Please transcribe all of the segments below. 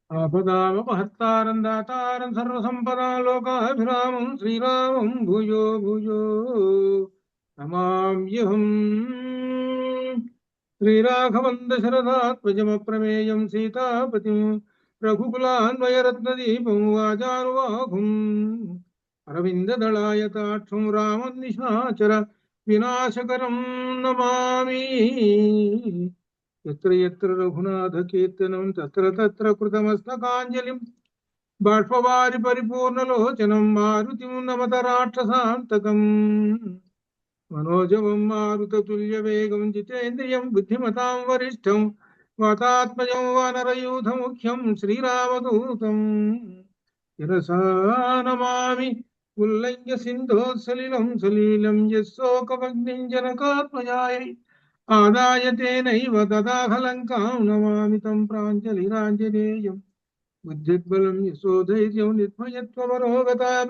ఆపదామపహర్తారం దాతారం సర్వసంపదా లోకాభిరామం శ్రీరామం భూయో భూయో నమామ్యహం. శ్రీరాఘవం దశరథాత్మజమప్రమేయం సీతాపతిం రఘుకులాన్వయరత్నదీపం వాజానువాహుం అరవిందదళాయతాక్షం రామం నిశాచర వినాశకరం నమామి. ఎత్ర ఎత్ర రఘునాథ కీర్తనం తత్ర తత్ర కృతమస్తకాంజలిం బాష్పవారి పరిపూర్ణలోచనం మారుతిం నమత రాక్షసాంతకం మనోజవం మారుతతుల్య వేగం జితేంద్రియం బుద్ధిమతాం వరిష్టం వాతాత్మజం వానరయూథ ముఖ్యం శ్రీరామదూతం శిరసా నమామి. ఉల్లంఘ్య సింధోత్సలిలం సలీలం యశోకమగ్నిం జనకాత్మజాయై ఆదాయ తేనైవ తదాహలంకాం నమామి తం ప్రాంజలిరాంజనేయం. బుద్ధిబలం యశోధైర్యం నిర్భయత్వమరోగతాం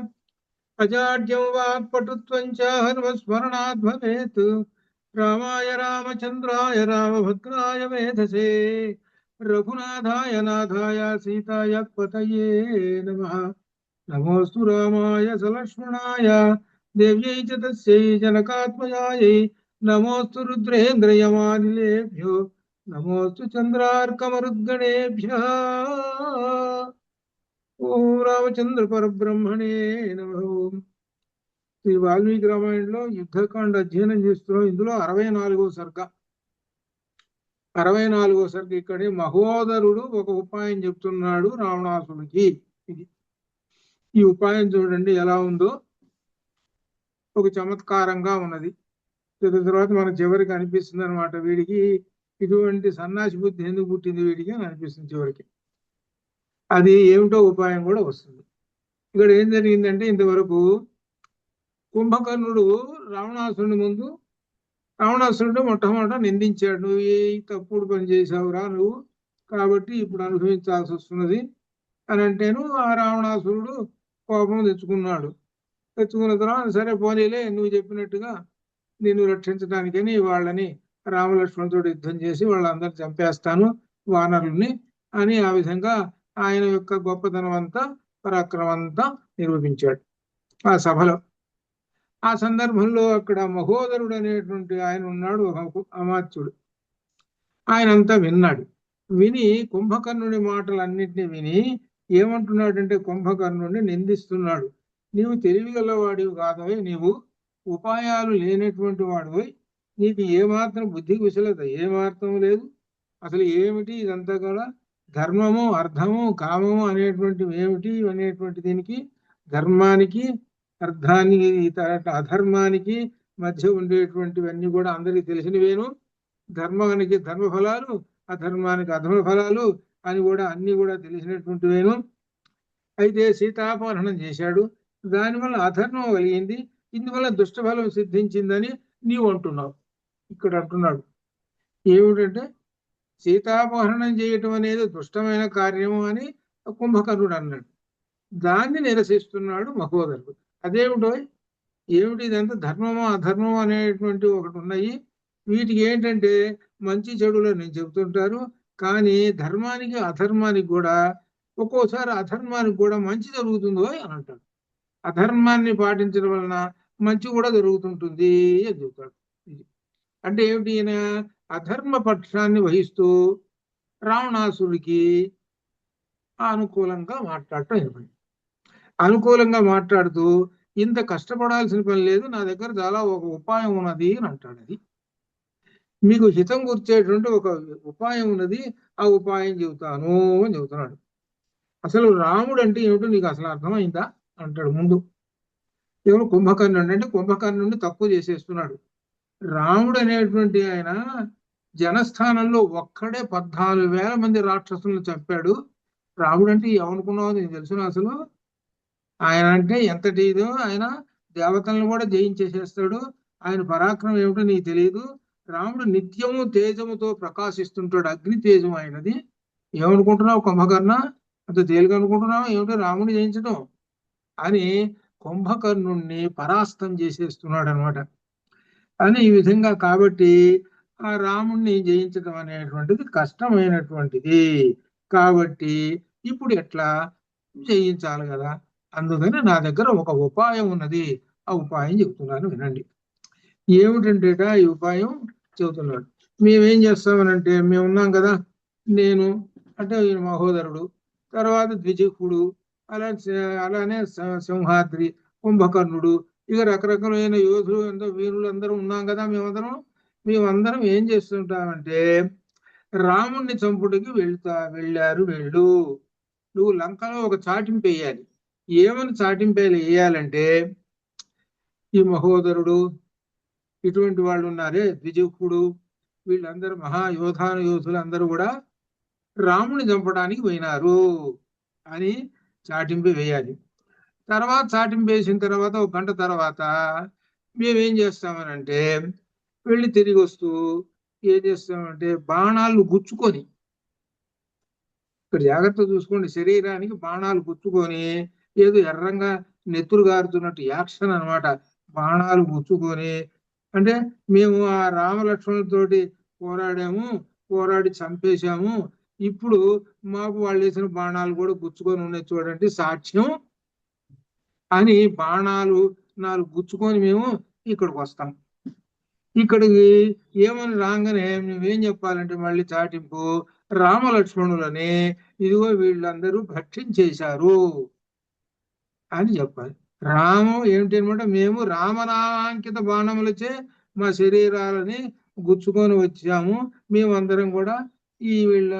అజాడ్యం వాక్పటుత్వం చ హనుమస్మరణాద్ భవేత్. రామాయ రామచంద్రాయ రామభద్రాయ వేధసే రఘునాథాయ నాథాయ సీతాయ పతయే నమః. నమోస్తు రామాయ సలక్ష్మణాయ దేవ్యై చ తస్యై జనకాత్మజాయై నమోస్తు రుద్రేంద్రయమానిలేభ్యో నమోస్తు చంద్రార్కమరుద్గణేభ్యః. ఓం రామచంద్ర పరబ్రహ్మణే నమః. శ్రీ వాల్మీకి రామాయణంలో యుద్ధకాండ అధ్యయనం చేస్తున్నాం. ఇందులో 64వ సర్గ. 64వ సర్గ ఇక్కడే మహోదరుడు ఒక ఉపాయం చెప్తున్నాడు రావణాసుడికి. ఇది ఈ ఉపాయం చూడండి ఎలా ఉందో, ఒక చమత్కారంగా ఉన్నది. తర్వాత మన చివరికి అనిపిస్తుంది అనమాట, వీడికి ఇటువంటి సన్నాసి బుద్ధి ఎందుకు పుట్టింది వీడికి అని అనిపిస్తుంది చివరికి. అది ఏమిటో ఉపాయం కూడా వస్తుంది. ఇక్కడ ఏం జరిగిందంటే, ఇంతవరకు కుంభకర్ణుడు రావణాసురుడి ముందు, రావణాసురుడు మొట్టమొదట నిందించాడు, నువ్వు ఏ తప్పుడు పని చేసావురా నువ్వు, కాబట్టి ఇప్పుడు అనుభవించాల్సి వస్తున్నది అని అంటేను ఆ రావణాసురుడు కోపం తెచ్చుకున్నాడు. తెచ్చుకున్న తర్వాత సరే పోనీలే, నువ్వు చెప్పినట్టుగా నిన్ను రక్షించడానికని వాళ్ళని రామలక్ష్మణుడితో యుద్ధం చేసి వాళ్ళందరినీ చంపేస్తాను వానరుల్ని అని ఆ విధంగా ఆయన యొక్క గొప్పతనం అంతా పరాక్రమం అంతా నిరూపించాడు ఆ సభలో. ఆ సందర్భంలో అక్కడ మహోదరుడు అనేటువంటి ఆయన ఉన్నాడు, ఒక అమాత్యుడు. ఆయన అంతా విన్నాడు. విని కుంభకర్ణుడి మాటలన్నింటినీ విని ఏమంటున్నాడంటే, కుంభకర్ణుడిని నిందిస్తున్నాడు. నీవు తెలివిగలవాడివి కాదవై, నీవు ఉపాయాలు లేనటువంటి వాడివై, నీకు ఏమాత్రం బుద్ధి కుశలత ఏమాత్రం లేదు. అసలు ఏమిటి ఇదంతా కూడా, ధర్మము అర్థము కామము అనేటువంటివి ఏమిటి అనేటువంటి దీనికి, ధర్మానికి అర్థానికి అధర్మానికి మధ్య ఉండేటువంటివన్నీ కూడా అందరికీ తెలిసినవేను. ధర్మానికి ధర్మ ఫలాలు, అధర్మానికి అధర్మ ఫలాలు అని కూడా అన్ని కూడా తెలిసినటువంటివేను. అయితే సీతాపహరణం చేశాడు, దానివల్ల అధర్మం కలిగింది, ఇందువల్ల దుష్టఫలం సిద్ధించిందని నీవు అంటున్నావు. ఇక్కడ అంటున్నాడు ఏమిటంటే, సీతాపహరణం చేయటం అనేది దుష్టమైన కార్యము అని కుంభకర్ణుడు అన్నాడు. దాన్ని నిరసిస్తున్నాడు మహోదరుడు. అదేమిటో, ఏమిటి ఇదంతా ధర్మమో అధర్మమో అనేటువంటి ఒకటి ఉన్నాయి, వీటికి ఏంటంటే మంచి చెడులు నేను చెబుతుంటారు, కానీ ధర్మానికి అధర్మానికి కూడా ఒక్కోసారి అధర్మానికి కూడా మంచి జరుగుతుందో అని అంటాడు. అధర్మాన్ని పాటించడం వలన మంచి కూడా జరుగుతుంటుంది అని చెబుతాడు. అంటే ఏమిటి, ఈయన అధర్మ పక్షాన్ని వహిస్తూ రావణాసుడికి అనుకూలంగా మాట్లాడటం ఏమిటి, అనుకూలంగా మాట్లాడుతూ ఇంత కష్టపడాల్సిన పని లేదు, నా దగ్గర చాలా ఒక ఉపాయం ఉన్నది అని అంటాడు. అది మీకు హితం కూర్చేటువంటి ఒక ఉపాయం ఉన్నది, ఆ ఉపాయం చెబుతాను అని చెబుతున్నాడు. అసలు రాముడు అంటే ఏమిటో నీకు అసలు అర్థమైందా అంటాడు ముందు. ఎవరు, కుంభకర్ణుడు. అంటే కుంభకర్ణుడిని తక్కువ చేసేస్తున్నాడు. రాముడు అనేటువంటి ఆయన జనస్థానంలో ఒక్కడే 14,000 మంది రాక్షసులను చంపాడు. రాముడు అంటే ఏమనుకున్నావు నీకు తెలుసు అసలు? ఆయన అంటే ఎంతటి ఇదో, ఆయన దేవతలను కూడా జయించేసేస్తాడు. ఆయన పరాక్రమం ఏమిటో నీకు తెలియదు. రాముడు నిత్యము తేజముతో ప్రకాశిస్తుంటాడు, అగ్ని తేజం ఆయనది. ఏమనుకుంటున్నావు కుంభకర్ణ, అంత తేలిక అనుకుంటున్నావు ఏమిటో రాముడిని జయించడం అని కుంభకర్ణుణ్ణి పరాస్తం చేసేస్తున్నాడు అనమాట. అని ఈ విధంగా కాబట్టి ఆ రాముణ్ణి జయించడం అనేటువంటిది కష్టమైనటువంటిది. కాబట్టి ఇప్పుడు ఎట్లా జయించాలి కదా, అందుకని నా దగ్గర ఒక ఉపాయం ఉన్నది. ఆ ఉపాయం చెబుతున్నాను వినండి. ఏమిటంటే ఈ ఉపాయం చెబుతున్నాడు. మేమేం చేస్తామనంటే, మేము ఉన్నాం కదా, నేను అంటే ఈయన మహోదరుడు, తర్వాత ద్విజిహ్వుడు, అలానే సింహాద్రి, కుంభకర్ణుడు, ఇక రకరకాలైన యోధులు ఎంతో వీరులు అందరూ ఉన్నాం కదా. మేమందరం ఏం చేస్తుంటామంటే, రాముణ్ణి చంపుడికి వెళ్ళారు వెళ్ళు. నువ్వు లంకలో ఒక చాటింపు వేయాలి. ఏమని చాటింపేలు వేయాలంటే, ఈ మహోదరుడు ఇటువంటి వాళ్ళు ఉన్నారే, ద్విజిహ్వుడు, వీళ్ళందరూ యోధులు అందరూ కూడా రాముని చంపడానికి పోయినారు అని చాటింపు వేయాలి. తర్వాత చాటింపు వేసిన తర్వాత ఒక గంట తర్వాత మేమేం చేస్తామనంటే, వెళ్ళి తిరిగి వస్తూ ఏం చేస్తామంటే, బాణాలు గుచ్చుకొని, ఇక్కడ జాగ్రత్త చూసుకోండి, శరీరానికి బాణాలు గుచ్చుకొని, ఏదో ఎర్రంగా నెత్తురు గారుతున్నట్టు యాక్షన్ అనమాట. బాణాలు గుచ్చుకొని, అంటే మేము ఆ రామలక్ష్మణులతోటి పోరాడి చంపేశాము, ఇప్పుడు మాకు వాళ్ళు వేసిన బాణాలు కూడా గుచ్చుకొని ఉన్నాయి చూడండి సాక్ష్యం అని బాణాలు 4 గుచ్చుకొని మేము ఇక్కడికి వస్తాం. ఇక్కడికి ఏమని రాగానే మేమేం చెప్పాలంటే, మళ్ళీ చాటింపు, రామలక్ష్మణులని ఇదిగో వీళ్ళందరూ భక్షించేశారు అని చెప్పాలి. రామం ఏమిటి అనమాట, మేము రామనామాంకిత బాణములచే మా శరీరాలని గుచ్చుకొని వచ్చాము, మేమందరం కూడా ఈ వీళ్ళ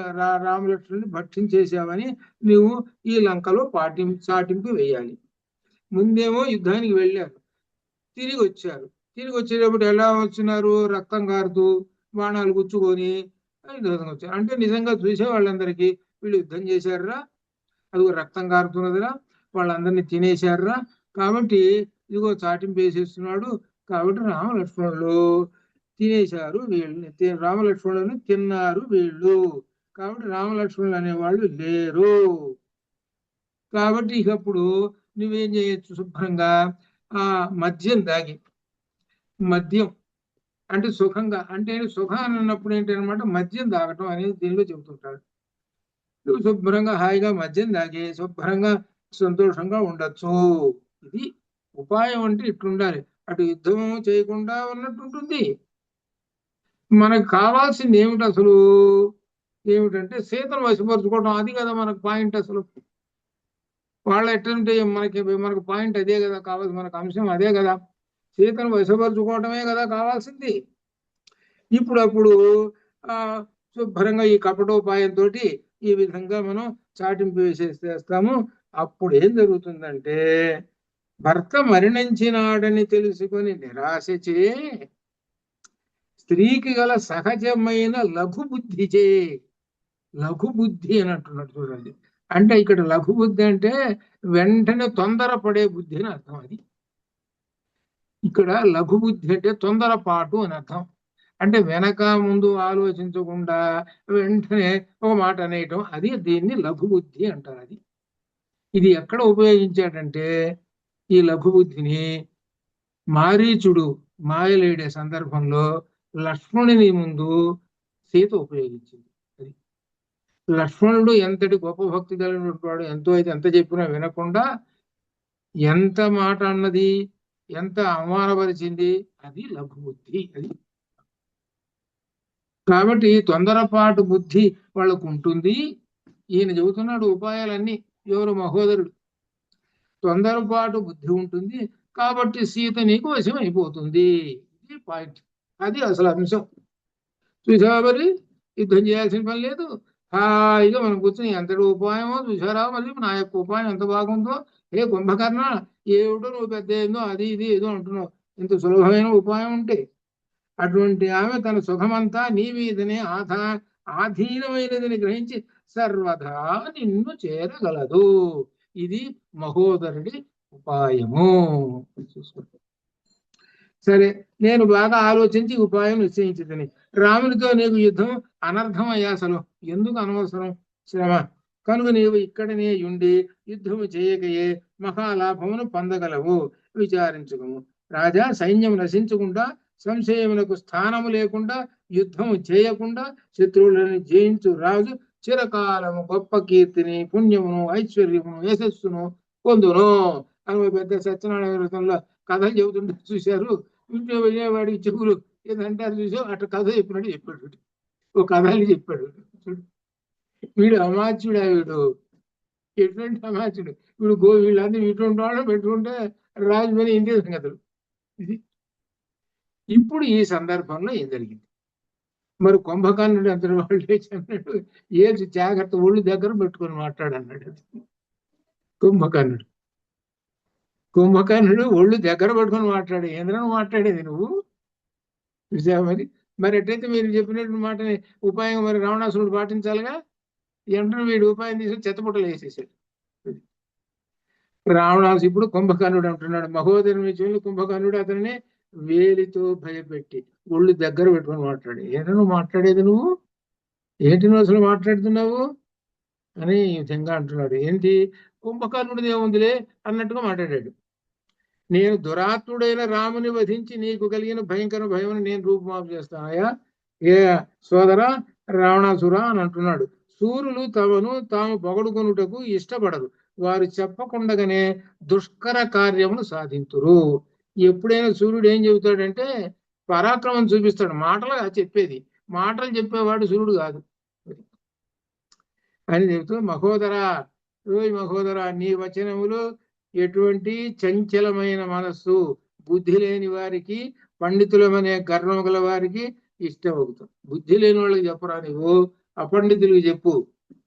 రామలక్ష్మణుని భక్షించేశామని నువ్వు ఈ లంకలో చాటింపు వేయాలి. ముందేమో యుద్ధానికి వెళ్ళారు, తిరిగి వచ్చారు. తిరిగి వచ్చేటప్పుడు ఎలా వచ్చినారు, రక్తం కారుతూ బాణాలు గుచ్చుకొని వచ్చారు. అంటే నిజంగా చూసే వాళ్ళందరికీ వీళ్ళు యుద్ధం చేశారురా, అదిగో రక్తం కారుతున్నదిరా, వాళ్ళందరినీ తినేశారురా, కాబట్టి ఇదిగో చాటింపు వేసేస్తున్నాడు, కాబట్టి రామలక్ష్మణులు తినేశారు వీళ్ళని, రామలక్ష్మణులను తిన్నారు వీళ్ళు, కాబట్టి రామలక్ష్మణులు అనేవాళ్ళు లేరు. కాబట్టి ఇకప్పుడు నువ్వేం చేయొచ్చు, శుభ్రంగా ఆ మద్యం దాగి, మద్యం అంటే సుఖంగా, అంటే సుఖాన్ని అన్నప్పుడు ఏంటనమాట, మద్యం తాగటం అనేది దీనిలో చెబుతుంటాడు. నువ్వు శుభ్రంగా హాయిగా మద్యం తాగి శుభ్రంగా సంతోషంగా ఉండొచ్చు. ఇది ఉపాయం అంటే ఇట్లుండాలి. అటు యుద్ధం చేయకుండా ఉన్నట్టు ఉంటుంది. మనకు కావాల్సింది ఏమిటి అసలు, ఏమిటంటే సీతను వశపరుచుకోవడం. అది కదా మనకు పాయింట్. అసలు వాళ్ళ ఎట్లంటే మనకు పాయింట్ అదే కదా కావాలి, మనకు అంశం అదే కదా, సీతను వశపరుచుకోవటమే కదా కావాల్సింది. అప్పుడు శుభ్రంగా ఈ కపటోపాయంతో ఈ విధంగా మనం చాటింపు వేసేస్తాము. అప్పుడు ఏం జరుగుతుందంటే, భర్త మరణించినాడని తెలుసుకొని నిరాశచే, స్త్రీకి గల సహజమైన లఘుబుద్ధిచే, లఘుబుద్ధి అని అంటున్నాడు చూడండి. అంటే ఇక్కడ లఘుబుద్ధి అంటే వెంటనే తొందరపడే బుద్ధి అని అర్థం. అది ఇక్కడ లఘుబుద్ధి అంటే తొందరపాటు అని అర్థం. అంటే వెనక ముందు ఆలోచించకుండా వెంటనే ఒక మాట అనేయటం, అది దీన్ని లఘుబుద్ధి అంటారు. అది ఇది ఎక్కడ ఉపయోగించాడంటే, ఈ లఘుబుద్ధిని మారీచుడు మాయలేడే సందర్భంలో లక్ష్మణుని ముందు సీత ఉపయోగించింది. అది లక్ష్మణుడు ఎంతటి గొప్ప భక్తి కలిగినటువంటి వాడు, ఎంతో అయితే ఎంత చెప్పినా వినకుండా ఎంత మాట అన్నది, ఎంత అవమానపరిచింది, అది లఘుబుద్ధి. అది కాబట్టి తొందరపాటు బుద్ధి వాళ్ళకు ఉంటుంది. ఈయన చెబుతున్నాడు ఉపాయాలన్నీ, ఎవరు మహోదరుడు. తొందరపాటు బుద్ధి ఉంటుంది కాబట్టి సీత నీకు వశం అయిపోతుంది. ఇది పాయింట్, అది అసలు అంశం. చూసావా, మరి యుద్ధం చేయాల్సిన పని లేదు, హాయిగా మనం కూర్చొని ఎంతటి ఉపాయమో చూసారా, మళ్ళీ నా యొక్క ఉపాయం ఎంత బాగుందో. ఏ కుంభకర్ణ, ఏమిటో నువ్వు పెద్ద ఏందో అది ఇది ఏదో అంటున్నావు, ఇంత సులభమైన ఉపాయం ఉంటే. అటువంటి ఆమె తన సుఖమంతా నీ మీదనే ఆధీనమైనదని గ్రహించి సర్వదా నిన్ను చేరగలదు. ఇది మహోదరుడి ఉపాయము. సరే, నేను బాగా ఆలోచించి ఉపాయం నిశ్చయించదని, రామునితో నీకు యుద్ధం అనర్థం అయ్యా, అసలు ఎందుకు అనవసరం శ్రమ, కనుక నీవు ఇక్కడనే ఉండి యుద్ధము చేయకయే మహాలాభమును పొందగలవు, విచారించుకుము. రాజా, సైన్యం నశించకుండా, సంశయములకు స్థానము లేకుండా, యుద్ధము చేయకుండా శత్రువులను జయించు రాజు చిరకాలము గొప్ప కీర్తిని, పుణ్యమును, ఐశ్వర్యమును, యశస్సును పొందును అని పెద్ద సత్యనారాయణ వ్రతంలో కథలు చెబుతుంటే చూశారు. ఇంట్లో వెళ్ళేవాడికి చెవులు ఏదంటారు చూసావు, అట్లా కథ చెప్పినట్టు చెప్పాడు. ఓ కథని చెప్పాడు. వీడు అమాత్యుడా, వీడు ఎటువంటి అమాత్యుడు, వీడు వీళ్ళందరూ ఇటువంటి వాళ్ళు పెట్టుకుంటే రాజు మీద ఇంతే సంగతులు. ఇది ఇప్పుడు ఈ సందర్భంలో ఏం జరిగింది మరి? కుంభకర్ణుడు అంతటి వాళ్ళు లేచన్నాడు, ఏది జాగ్రత్త ఒళ్ళు దగ్గర పెట్టుకొని మాట్లాడన్నాడు. కుంభకర్ణుడు ఒళ్ళు దగ్గర పెట్టుకొని మాట్లాడు. ఏంద్రను మాట్లాడేది నువ్వు చూసావు మరి? మరి ఎట్లయితే మీరు చెప్పినటువంటి మాటని ఉపాయం మరి రావణాసురుడు పాటించాలిగా. ఎంటనే వీడు ఉపాయం తీసుకుని చెత్తపుట్టలు వేసేసాడు. రావణాసు ఇప్పుడు కుంభకర్ణుడు అంటున్నాడు, మహోదరుని విషయంలో కుంభకర్ణుడు అతన్ని వేలితో భయపెట్టి ఒళ్ళు దగ్గర పెట్టుకొని మాట్లాడు. ఏదో నువ్వు మాట్లాడేది, నువ్వు ఏంటి నువ్వు అసలు మాట్లాడుతున్నావు అని ఈ విధంగా అంటున్నాడు. ఏంటి కుంభకర్ణుడిది ఏముందిలే అన్నట్టుగా మాట్లాడాడు. నేను దురాత్ముడైన రాముని వధించి నీకు కలిగిన భయంకర భయం నేను రూపుమాపు చేస్తానయా ఏ సోదర రావణాసుర అని అంటున్నాడు. సూర్యులు తాము పొగడుకొనుటకు ఇష్టపడరు, వారు చెప్పకుండగానే దుష్కర కార్యములు సాధింతురు. ఎప్పుడైనా సూర్యుడు ఏం చెబుతాడంటే పరాక్రమం చూపిస్తాడు, మాటలుగా చెప్పేది. మాటలు చెప్పేవాడు సూర్యుడు కాదు అని చెబుతూ, మహోదరా, మహోదరా, నీ వచనములు ఎటువంటి చంచలమైన మనస్సు, బుద్ధి లేని వారికి, పండితులమనే గర్వం గల వారికి ఇష్టమవుతాం. బుద్ధి లేని వాళ్ళకి చెప్పరా నీవు, అపండితులకు చెప్పు.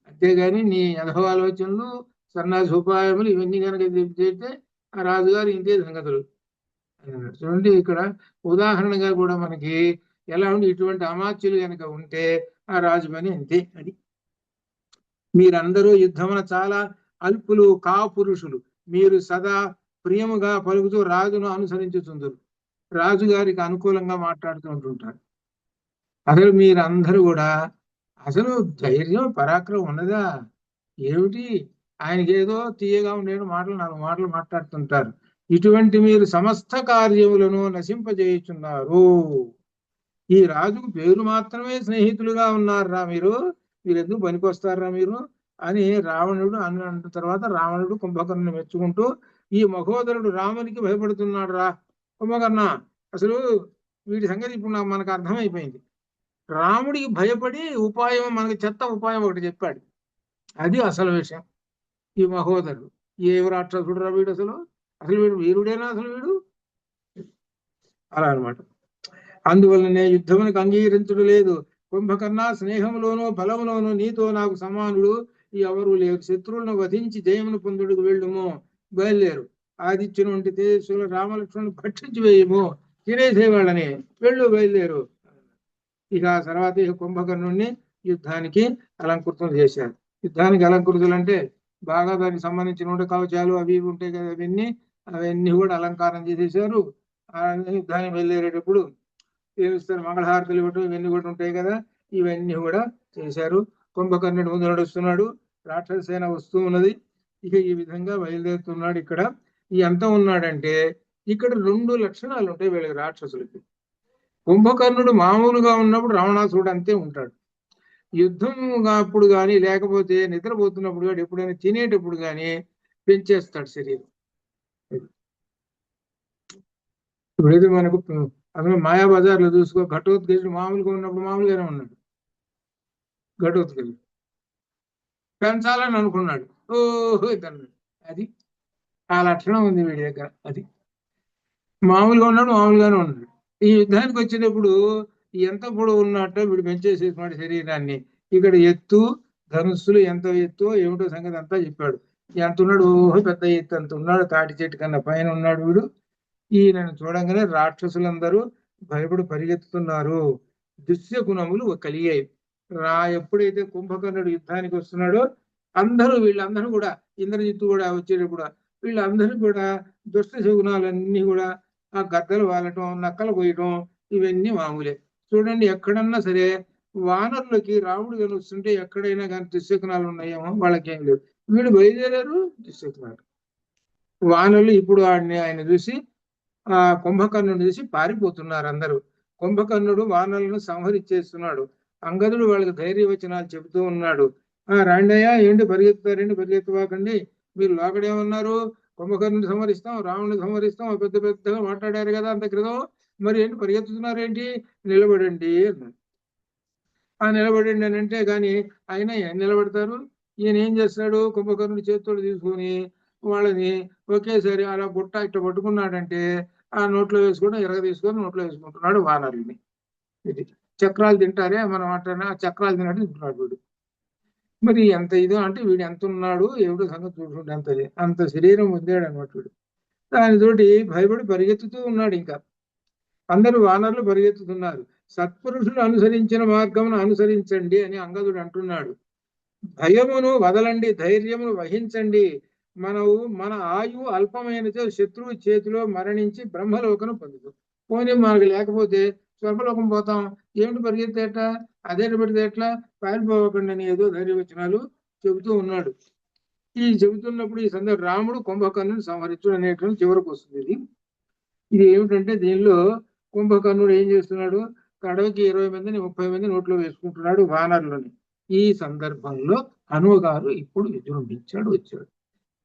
అంతేగాని నీ అనుభవ ఆలోచనలు, సన్నాసి ఉపాయములు ఇవన్నీ కనుక చెప్తే ఆ రాజుగారు ఇంతే సంగతులు అన్నాడు. చూడండి, ఇక్కడ ఉదాహరణగా కూడా మనకి ఎలా ఉండి ఇటువంటి అమాత్యులు కనుక ఉంటే ఆ రాజు పని అంతే. అది మీరందరూ యుద్ధమున చాలా అల్పులు, కాపురుషులు, మీరు సదా ప్రియముగా పలుకుతూ రాజును అనుసరించుతుందరు, రాజుగారికి అనుకూలంగా మాట్లాడుతూ ఉంటుంటారు. అసలు మీరందరూ కూడా అసలు ధైర్యం, పరాక్రమం ఉన్నదా ఏమిటి? ఆయనకి ఏదో తీయగా ఉండే మాటలు 4 మాటలు మాట్లాడుతుంటారు. ఇటువంటి మీరు సమస్త కార్యములను నశింపజేయుచున్నారు. ఈ రాజుకు పేరు మాత్రమే స్నేహితులుగా ఉన్నారా మీరు ఎందుకు పనికొస్తారా మీరు అని రావణుడు అన్న తర్వాత రావణుడు కుంభకర్ణుని మెచ్చుకుంటూ, ఈ మహోదరుడు రామునికి భయపడుతున్నాడు రా కుంభకర్ణ, అసలు వీటి సంగతి ఇప్పుడు మనకు అర్థమైపోయింది. రాముడికి భయపడి ఉపాయం, మనకి చెత్త ఉపాయం ఒకటి చెప్పాడు. అది అసలు విషయం. ఈ మహోదరుడు ఏ రాక్షసుడు రా వీడు, అసలు వీడు వీరుడేనా అసలు వీడు? అలా అనమాట. అందువలనే యుద్ధమునికి అంగీకరించడం లేదు. కుంభకర్ణ, స్నేహంలోనూ బలంలోనూ నీతో నాకు సమానుడు ఎవరు లేరు. శత్రువులను వధించి జయమును పొందుడుకు వెళ్ళుము, బయలుదేరు. ఆదిత్యుని వంటి తేజస్సులు రామలక్ష్మణుని భక్షించి వేయము, తినేసేవాళ్ళని వెళ్ళు, బయలుదేరు. ఇక తర్వాత కుంభకర్ణుడిని యుద్ధానికి అలంకృతం చేశారు. యుద్ధానికి అలంకృతులు అంటే బాగా దానికి సంబంధించిన కవచాలు అవి ఉంటాయి కదా, అవన్నీ కూడా అలంకారం చేసేసారు. యుద్ధానికి బయలుదేరేటప్పుడు ఏమిస్తారు, మంగళహారతులు ఇవ్వటం ఇవన్నీ కూడా ఉంటాయి కదా, ఇవన్నీ కూడా చేశారు. కుంభకర్ణుడు ముందు నడుస్తున్నాడు, రాక్షస సేన వస్తూ ఉన్నది. ఇక ఈ విధంగా బయలుదేరుతున్నాడు. ఇక్కడ ఎంత ఉన్నాడంటే ఇక్కడ 2 లక్షణాలు ఉంటాయి వీళ్ళకి, రాక్షసులకి. కుంభకర్ణుడు మామూలుగా ఉన్నప్పుడు రావణాసురుడు అంతే ఉంటాడు. యుద్ధం అప్పుడు కానీ, లేకపోతే నిద్రపోతున్నప్పుడు కానీ, ఎప్పుడైనా తినేటప్పుడు కానీ పెంచేస్తాడు శరీరం. ఇప్పుడైతే మనకు అసలు మాయాబజార్లో చూసుకో, ఘటోత్కచుడు మామూలుగా ఉన్నప్పుడు మామూలుగానే ఉన్నాడు. ఘటోత్కచుడు పెంచాలని అనుకున్నాడు, ఓహో ఇతను. అది ఆ లక్షణం ఉంది వీడి దగ్గర. అది మామూలుగా ఉన్నాడు, మామూలుగానే ఉన్నాడు. ఈ యుద్ధానికి వచ్చేటప్పుడు ఎంత పొడవు ఉన్నట్టు వీడు పెంచేసేటువంటి శరీరాన్ని. ఇక్కడ ఎత్తు, ధనుస్సులు ఎంత ఎత్తు ఏమిటో సంగతి అంతా చెప్పాడు. ఎంత ఉన్నాడు, ఓహో పెద్ద ఎత్తు అంత ఉన్నాడు, తాటి చెట్టు కన్నా పైన ఉన్నాడు వీడు. ఈయనను చూడంగానే రాక్షసులందరూ భయపడి పరిగెత్తుతున్నారు. దుశ్య గుణములు కలిగాయి. ఎప్పుడైతే కుంభకర్ణుడు యుద్ధానికి వస్తున్నాడో వీళ్ళందరూ కూడా, ఇంద్రజిత్తు కూడా వచ్చేటప్పుడు వీళ్ళందరూ కూడా దుష్ట శగునాలన్నీ కూడా, ఆ గద్దలు వాలటం, నక్కలు పోయటం, ఇవన్నీ మామూలే. చూడండి, ఎక్కడన్నా సరే వానరులకి రాముడు కలుస్తుంటే ఎక్కడైనా కానీ దుశ్శకునాలు ఉన్నాయేమో, వాళ్ళకేం లేవు. వీళ్ళు బయలుదేరారు, దుశ్శకునాలు. వానరులు ఇప్పుడు ఆయన చూసి ఆ కుంభకర్ణుడు చూసి పారిపోతున్నారు అందరూ. కుంభకర్ణుడు వానరులను సంహరించేస్తున్నాడు. అంగదుడు వాళ్ళకి ధైర్యవచనాలు చెబుతూ ఉన్నాడు. రాండయ్యా, ఏంటి పరిగెత్తుతారండి, పరిగెత్తవాకండి, మీరు లోకడేమన్నారు, కుంభకర్ణుని సంహరిస్తాం, రావణుని సంహరిస్తాం, పెద్ద పెద్దగా మాట్లాడారు కదా అంత క్రితం, మరి ఏంటి పరిగెత్తుతున్నారేంటి, నిలబడండి అన్నాడు. నిలబడండి అని అంటే కానీ ఆయన నిలబడతారు. ఈయన ఏం చేస్తాడు, కుంభకర్ణుడి చేతులు తీసుకొని వాళ్ళని ఒకేసారి అలా బుట్ట ఇట్లా పట్టుకున్నాడంటే ఆ నోట్లో వేసుకొని ఎరగ తీసుకొని నోట్లో వేసుకుంటున్నాడు వానరుల్ని. ఇది చక్రాలు తింటారే మనం అంటారా, చక్రాలు తిన్నట్టు తింటున్నాడు వీడు. మరి ఎంత ఇదో అంటే వీడు ఎంత ఉన్నాడు ఏమిటో సంగతి చూసుకుంటే అంత శరీరం పొందాడు అనమాట వీడు. దానితోటి భయపడి పరిగెత్తుతూ ఉన్నాడు. ఇంకా అందరూ వానరులు పరిగెత్తుతున్నారు. సత్పురుషులు అనుసరించిన మార్గమును అనుసరించండి అని అంగదుడు అంటున్నాడు. భయమును వదలండి, ధైర్యమును వహించండి. మన ఆయువు అల్పమైనతో శత్రువు చేతిలో మరణించి బ్రహ్మలోకను పొందుతాం. పోనీ మనకు లేకపోతే స్వర్గలోకం పోతాం, ఏమిటి పరిగెత్తేట, అదే పెడితే ఎట్లా, పారిపోకండి అని ఏదో ధైర్యవచనాలు చెబుతూ ఉన్నాడు. ఈ చెబుతున్నప్పుడు ఈ సందర్భం రాముడు కుంభకర్ణుని సంహరించు అనేటువంటి చివరకు వస్తుంది. ఇది ఏమిటంటే దీనిలో కుంభకర్ణుడు ఏం చేస్తున్నాడు, కడవకి 20 మందిని 30 మంది నోట్లో వేసుకుంటున్నాడు వానరులని. ఈ సందర్భంలో హనుమ గారు ఇప్పుడు విజృంభించాడు, వచ్చాడు.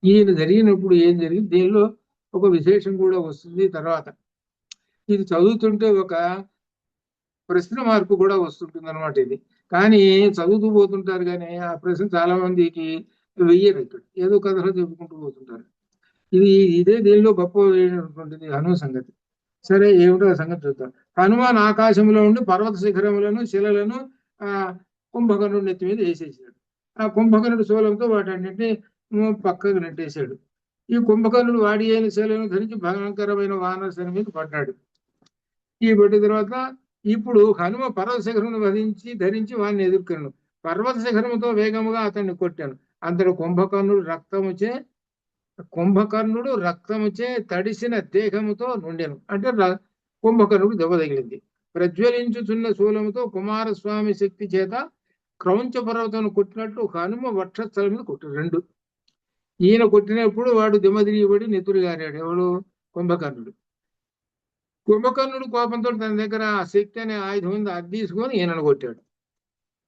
ఈయన జరిగినప్పుడు ఏం జరిగింది, దీనిలో ఒక విశేషం కూడా వస్తుంది తర్వాత. ఇది చదువుతుంటే ఒక ప్రశ్న మార్పు కూడా వస్తుంటుంది అనమాట. ఇది కానీ చదువుతూ పోతుంటారు కానీ ఆ ప్రశ్న చాలా మందికి వెయ్యరు. ఇక్కడ ఏదో కథలో చెప్పుకుంటూ పోతుంటారు. ఇదే దీనిలో గొప్ప హనుమ సంగతి. సరే, ఏమిటో సంగతి చూద్దాం. హనుమాన్ ఆకాశంలో ఉండి పర్వత శిఖరములను శిలలను కుంభకర్ణుడు నెత్తి మీద వేసేసాడు. ఆ కుంభకర్ణుడు శూలంతో వాటన్నింటినీ పక్కకు నెట్టేశాడు. ఈ కుంభకర్ణుడు వాడి అయిన శిలను ధరించి భయంకరమైన వానర సేన మీద పడ్డాడు. ఈ పడ్డ తర్వాత ఇప్పుడు హనుమ పర్వత శిఖరమును ధరించి వాడిని ఎదుర్కొన్నాడు. పర్వత శిఖరముతో వేగముగా అతన్ని కొట్టాను. అంతలో కుంభకర్ణుడు రక్తముచే తడిసిన దేహముతో నుండెను. అంటే కుంభకర్ణుడు దెబ్బ తగిలింది. ప్రజ్వలించుచున్న శూలముతో కుమారస్వామి శక్తి చేత క్రౌంచ పర్వతం కొట్టినట్లు హనుమ వక్షస్థలం మీద కొట్టాడు. 2 ఈయన కొట్టినప్పుడు వాడు దిమ్మదిరిగిపడి నెత్తురు గారాడు. ఎవడు, కుంభకర్ణుడు. కుంభకర్ణుడు కోపంతో తన దగ్గర ఆ శక్తి అనే ఆయుధం ఉంది, అది తీసుకొని ఈయనను కొట్టాడు,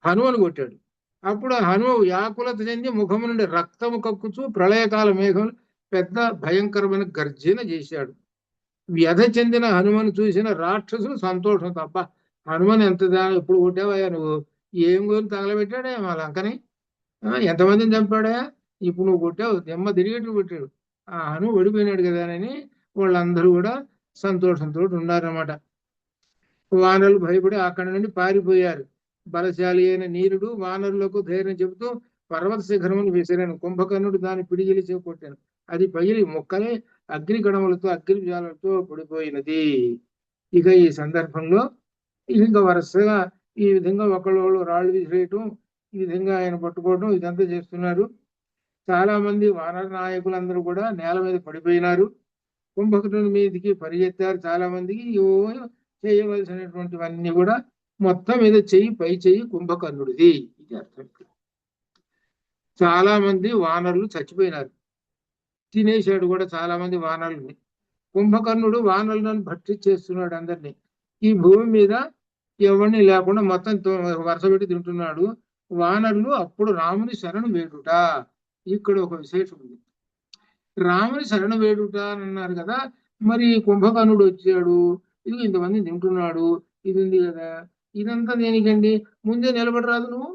హనుమను కొట్టాడు. అప్పుడు హనుమ వ్యాకులత చెంది ముఖము నుండి రక్తము కక్కుచూ ప్రళయకాల మేఘం పెద్ద భయంకరమైన గర్జన చేశాడు. వ్యధ చెందిన హనుమను చూసిన రాక్షసులు సంతోషం తప్ప, హనుమని ఎంత ఎప్పుడు కొట్టావయ్యా నువ్వు, ఏం కోరి తగలబెట్టాడా మా లంకని, ఎంతమందిని చంపాడా, ఇప్పుడు నువ్వు కొట్టావు, దెమ్మ తిరిగేట్టు కొట్టాడు. ఆ హనుమ ఓడిపోయినాడు కదా అని వాళ్ళందరూ కూడా సంతోషంతో ఉన్నారన్నమాట. వానరులు భయపడి అక్కడి నుండి పారిపోయారు. బలశాలి అయిన నీరుడు వానరులకు ధైర్యం చెబుతూ పర్వత శిఖరమును విసిరాను. కుంభకర్ణుడు దాన్ని పిడిగిలి చేపట్టాను. అది పగిలి మొక్కలే అగ్ని గణములతో అగ్ని జాలతో పడిపోయినది. ఇక ఈ సందర్భంలో ఇంకా వరుసగా ఈ విధంగా ఒకళ్ళు రాళ్ళు విసిరేయటం, ఈ విధంగా ఆయన పట్టుకోవడం, ఇదంతా చేస్తున్నారు. చాలా మంది వానర నాయకులందరూ కూడా నేల మీద పడిపోయినారు. కుంభకర్ణుడి మీదకి పరిగెత్తారు. చాలా మందికి చేయవలసినటువంటివన్నీ కూడా మొత్తం మీద పై చెయ్యి కుంభకర్ణుడిది. ఇది అర్థం. చాలా మంది వానరులు చచ్చిపోయినారు, తినేశాడు కూడా చాలా మంది వానరుల్ని. కుంభకర్ణుడు వానరులను భర్తీ చేస్తున్నాడు అందరినీ. ఈ భూమి మీద ఎవరిని లేకుండా మొత్తం వరుస పెట్టి తింటున్నాడు. వానరులు అప్పుడు రాముని శరణు వేడుట. ఇక్కడ ఒక విశేషం ఉంది. రాముని శరణు వేడుట అని అన్నారు కదా, మరి కుంభకర్ణుడు వచ్చాడు, ఇది ఇంతమంది తింటున్నాడు, ఇది ఉంది కదా, ఇదంతా దేనికండి, ముందే నిలబడరాదు నువ్వు.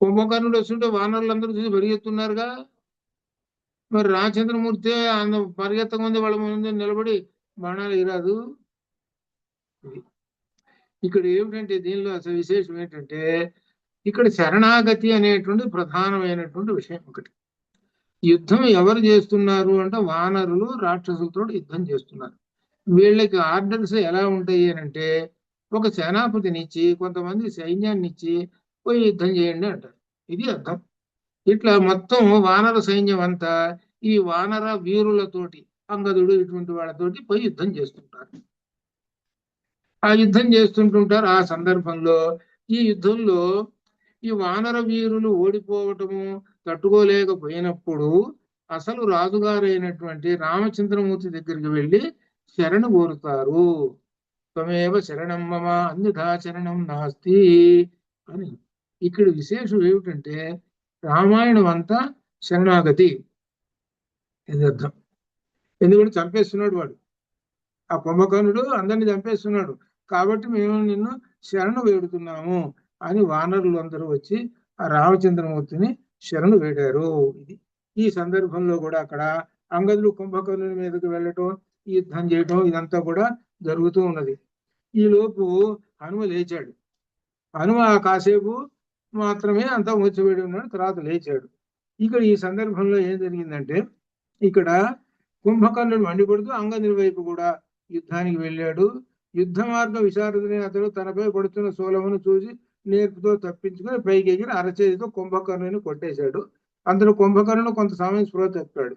కుంభకర్ణుడు వస్తుంటే వానరులందరూ చూసి పరిగెత్తున్నారుగా, మరి రామచంద్రమూర్తి పరిగెత్తక ముందే వాళ్ళ ముందే నిలబడి బాణాలు ఇరాదు. ఇక్కడ ఏమిటంటే దీనిలో అసలు విశేషం ఏంటంటే, ఇక్కడ శరణాగతి అనేటువంటి ప్రధానమైనటువంటి విషయం ఒకటి. యుద్ధం ఎవరు చేస్తున్నారు అంటే వానరులు రాక్షసులతో యుద్ధం చేస్తున్నారు. వీళ్ళకి ఆర్డర్స్ ఎలా ఉంటాయి అని అంటే, ఒక సేనాపతినిచ్చి కొంతమంది సైన్యాన్ని ఇచ్చి పోయి యుద్ధం చేయండి అంటారు. ఇది అర్థం. ఇట్లా మొత్తం వానర సైన్యం అంతా ఈ వానర వీరులతోటి, అంగదుడు ఇటువంటి వాళ్ళతోటి పోయి యుద్ధం చేస్తుంటారు. ఆ యుద్ధం చేస్తుంటుంటారు. ఆ సందర్భంలో ఈ యుద్ధంలో ఈ వానర వీరులు ఓడిపోవటము తట్టుకోలేకపోయినప్పుడు అసలు రాజుగారైనటువంటి రామచంద్రమూర్తి దగ్గరికి వెళ్ళి శరణు కోరుతారు. త్వమేవ శరణం మమ అన్యథా శరణం నాస్తి అని. ఇక్కడ విశేషం ఏమిటంటే రామాయణం అంతా శరణాగతి ఇది అర్థం. ఎందుకంటే చంపేస్తున్నాడు వాడు, ఆ కుంభకర్ణుడు అందరిని చంపేస్తున్నాడు. కాబట్టి మేము నిన్ను శరణు వేడుతున్నాము అని వానరులు అందరూ వచ్చి ఆ రామచంద్రమూర్తిని శరణు వేడారు. ఇది ఈ సందర్భంలో కూడా అక్కడ అంగదులు కుంభకర్ణుని మీదకి వెళ్ళటం, యుద్ధం చేయటం ఇదంతా కూడా జరుగుతూ ఉన్నది. ఈ లోపు హనుమ లేచాడు. హనుమ కాసేపు మాత్రమే అంతా మూర్చబడి ఉన్నాడు, తర్వాత లేచాడు. ఇక్కడ ఈ సందర్భంలో ఏం జరిగిందంటే ఇక్కడ కుంభకర్ణుడు మండిపడుతూ అంగదుని వైపు కూడా యుద్ధానికి వెళ్ళాడు. యుద్ధ మార్గ విశారదుని అతడు తనపై పడుతున్న శూలమును చూసి నేర్పుతో తప్పించుకుని పైకి ఎగిరి అరచేతితో కుంభకర్ణుని కొట్టేశాడు. అందులో కుంభకర్ణుడు కొంత సమయం స్పృహ తప్పాడు.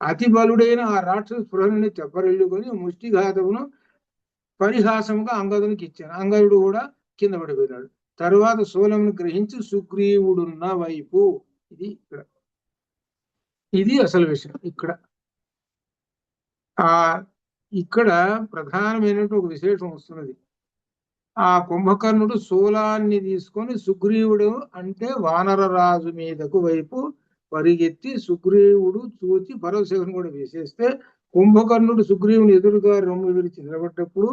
అతి బలుడైన ఆ రాక్షసు స్పృహని చెప్పరెళ్ళుకొని ముష్టిఘాతమును పరిహాసముగా అంగదునికి ఇచ్చాను. అంగదుడు కూడా కింద పడిపోయినాడు. తరువాత శూలమును గ్రహించి సుగ్రీవుడున్న వైపు, ఇది ఇక్కడ, ఇది అసలు విషయం. ఇక్కడ ప్రధానమైనటువంటి ఒక విశేషం వస్తున్నది. ఆ కుంభకర్ణుడు శూలాన్ని తీసుకొని సుగ్రీవుడు అంటే వానరరాజు మీదకు వైపు పరిగెత్తి సుగ్రీవుడు చూచి పరశివుని కూడా వేసేస్తే కుంభకర్ణుడు సుగ్రీవుని ఎదురుగా రొమ్ము విరిచి నిలబడ్డప్పుడు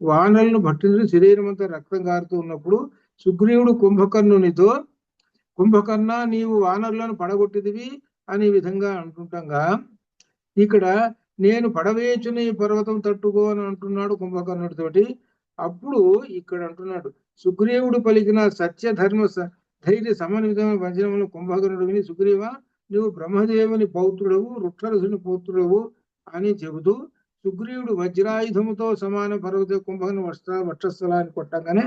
వానరులను భట్టించి శరీరం అంతా రక్తం కారుతూ ఉన్నప్పుడు సుగ్రీవుడు కుంభకర్ణునితో, కుంభకర్ణ నీవు వానరులను పడగొట్టిదివి అనే విధంగా అంటుండగా ఇక్కడ నేను పడవేచుని పర్వతం తట్టుకో అని అంటున్నాడు కుంభకర్ణుడితోటి. అప్పుడు ఇక్కడ అంటున్నాడు సుగ్రీవుడు పలికిన సత్య ధర్మ ధైర్య సమన్వితమైన వచనములు కుంభకర్ణుడు విని సుగ్రీవ నువ్వు బ్రహ్మదేవుని పౌత్రుడవు వృక్షరసుని పౌత్రుడవు అని చెబుతూ సుగ్రీవుడు వజ్రాయుధముతో సమాన పర్వత కుంభకర్ణ వక్షస్థలాన్ని కొట్టగానే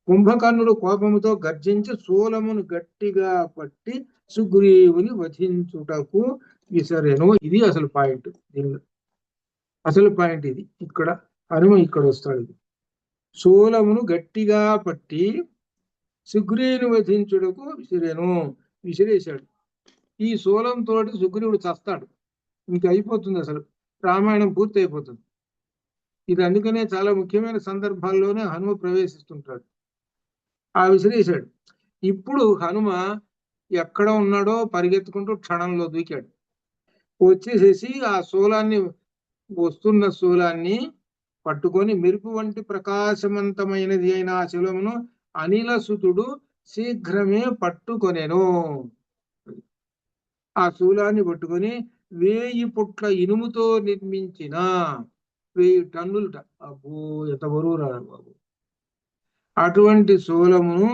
కుంభకర్ణుడు కోపముతో గర్జించి శూలమును గట్టిగా పట్టి సుగ్రీవుని వధించుటకు విసరెను. ఇది అసలు పాయింట్. దీనిలో అసలు పాయింట్ ఇది. ఇక్కడ హనుమ ఇక్కడ వస్తాడు. ఇది శూలమును గట్టిగా పట్టి సుగ్రీవుని వధించుటకు విసిరేశాడు. ఈ శూలంతో సుగ్రీవుడు చస్తాడు. ఇంకా అయిపోతుంది, అసలు రామాయణం పూర్తి అయిపోతుంది. ఇది అందుకనే చాలా ముఖ్యమైన సందర్భాల్లోనే హనుమ ప్రవేశిస్తుంటాడు. ఆ విసిరేశాడు. ఇప్పుడు హనుమ ఎక్కడ ఉన్నాడో పరిగెత్తుకుంటూ క్షణంలో దూకాడు. వచ్చేసేసి ఆ వస్తున్న శూలాన్ని పట్టుకొని మెరుపు వంటి ప్రకాశవంతమైనది అయిన ఆ శూలమును అనిలసుతుడు శీఘ్రమే పట్టుకొనెను. ఆ శూలాన్ని పట్టుకొని 1000 పుట్ల ఇనుముతో నిర్మించిన 1000 టన్నులట, అబ్బో ఎంత బరువు రా బాబు, అటువంటి శూలమును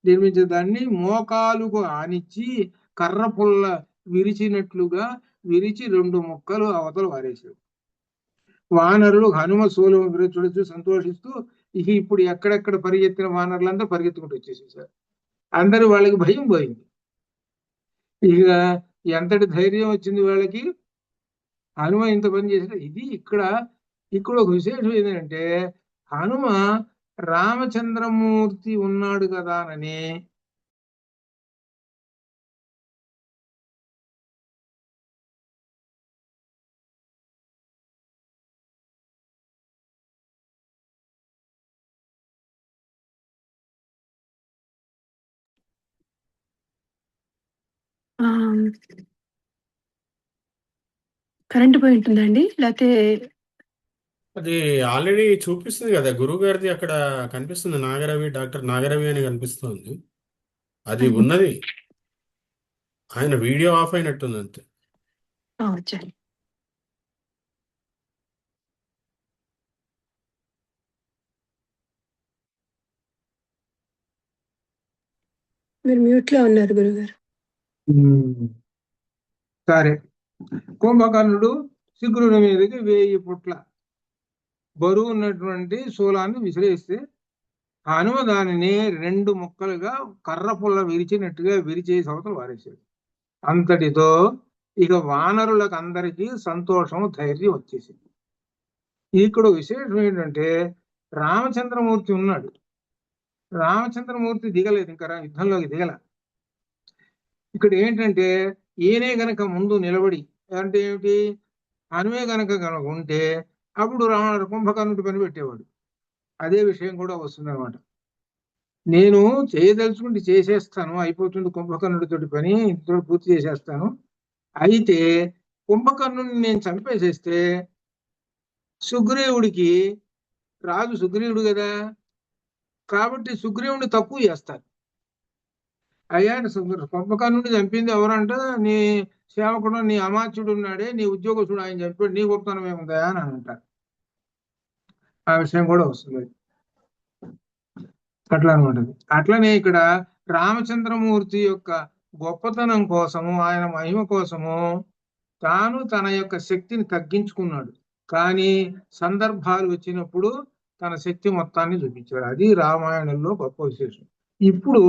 నిర్మించిన దాన్ని మోకాలుకు ఆనిచ్చి కర్ర పుల్ల విరిచినట్లుగా విరిచి 2 ముక్కలు అవతల వారేశాడు. వానరులు హనుమ శూలము విరచుడుచు సంతోషిస్తూ ఇప్పుడు ఎక్కడెక్కడ పరిగెత్తిన వానరులందరూ పరిగెత్తుకుంటూ వచ్చేసేసారు. అందరూ వాళ్ళకి భయం పోయింది. ఇక ఎంతటి ధైర్యం వచ్చింది వాళ్ళకి, హనుమ ఇంత పని చేసిన. ఇది ఇక్కడ ఒక విశేషం ఏంటంటే హనుమ రామచంద్రమూర్తి ఉన్నాడు కదా అని కరెంట్ పోయి ఉంటుందండి, లేకపోతే అది ఆల్రెడీ చూపిస్తుంది కదా గురువు గారిది, అక్కడ కనిపిస్తుంది నాగరవి, డాక్టర్ నాగరవి అని కనిపిస్తుంది. అది ఉన్నది, ఆయన వీడియో ఆఫ్ అయినట్టుంది అంతే. సరే. మీరు మ్యూట్ లో ఉన్నారు గురుగారు. సరే, కుంభకర్ణుడు శుక్రుని మీదకి 1000 పుట్ల బరువు ఉన్నటువంటి శూలాన్ని విసిరేస్తే హనుమ దానిని 2 ముక్కలుగా కర్ర పుల్ల విరిచినట్టుగా విరిచేసి అవతల వారేశాడు. అంతటితో ఇక వానరులకు అందరికీ సంతోషం ధైర్యం వచ్చేసింది. ఇక్కడ విశేషం ఏంటంటే రామచంద్రమూర్తి ఉన్నాడు. రామచంద్రమూర్తి దిగలేదు, ఇంకా యుద్ధంలోకి దిగల. ఇక్కడ ఏంటంటే ఈయనే గనక ముందు నిలబడి, అంటే ఏమిటి, హనుమే గనక ఉంటే అప్పుడు కుంభకర్ణుడి పని పెట్టేవాడు. అదే విషయం కూడా వస్తుంది అనమాట. నేను చేయదలుచుకుంటే చేసేస్తాను, అయిపోతుంది కుంభకర్ణుడితోటి పని, ఇంతో పూర్తి చేసేస్తాను. అయితే కుంభకర్ణుడిని నేను చంపేసేస్తే సుగ్రీవుడికి, రాజు సుగ్రీవుడు కదా, కాబట్టి సుగ్రీవుడిని తక్కువ చేస్తారు. అయ్యా కుంభకర్ణుడిని చంపింది ఎవరంటే నీ సేవకుడు, నీ అమాత్యుడు ఉన్నాడే, నీ ఉద్యోగస్తుడు, ఆయన చంపాడు, నీ గొప్పతనం ఏముందా అని అంటారు. ఆ విషయం కూడా వస్తుంది. అట్లా అనమాట. అట్లనే ఇక్కడ రామచంద్రమూర్తి యొక్క గొప్పతనం కోసము, ఆయన మహిమ కోసము తాను తన యొక్క శక్తిని తగ్గించుకున్నాడు. కానీ సందర్భాలు వచ్చినప్పుడు తన శక్తి మొత్తాన్ని చూపించాడు. అది రామాయణంలో గొప్ప విశేషం. ఇప్పుడు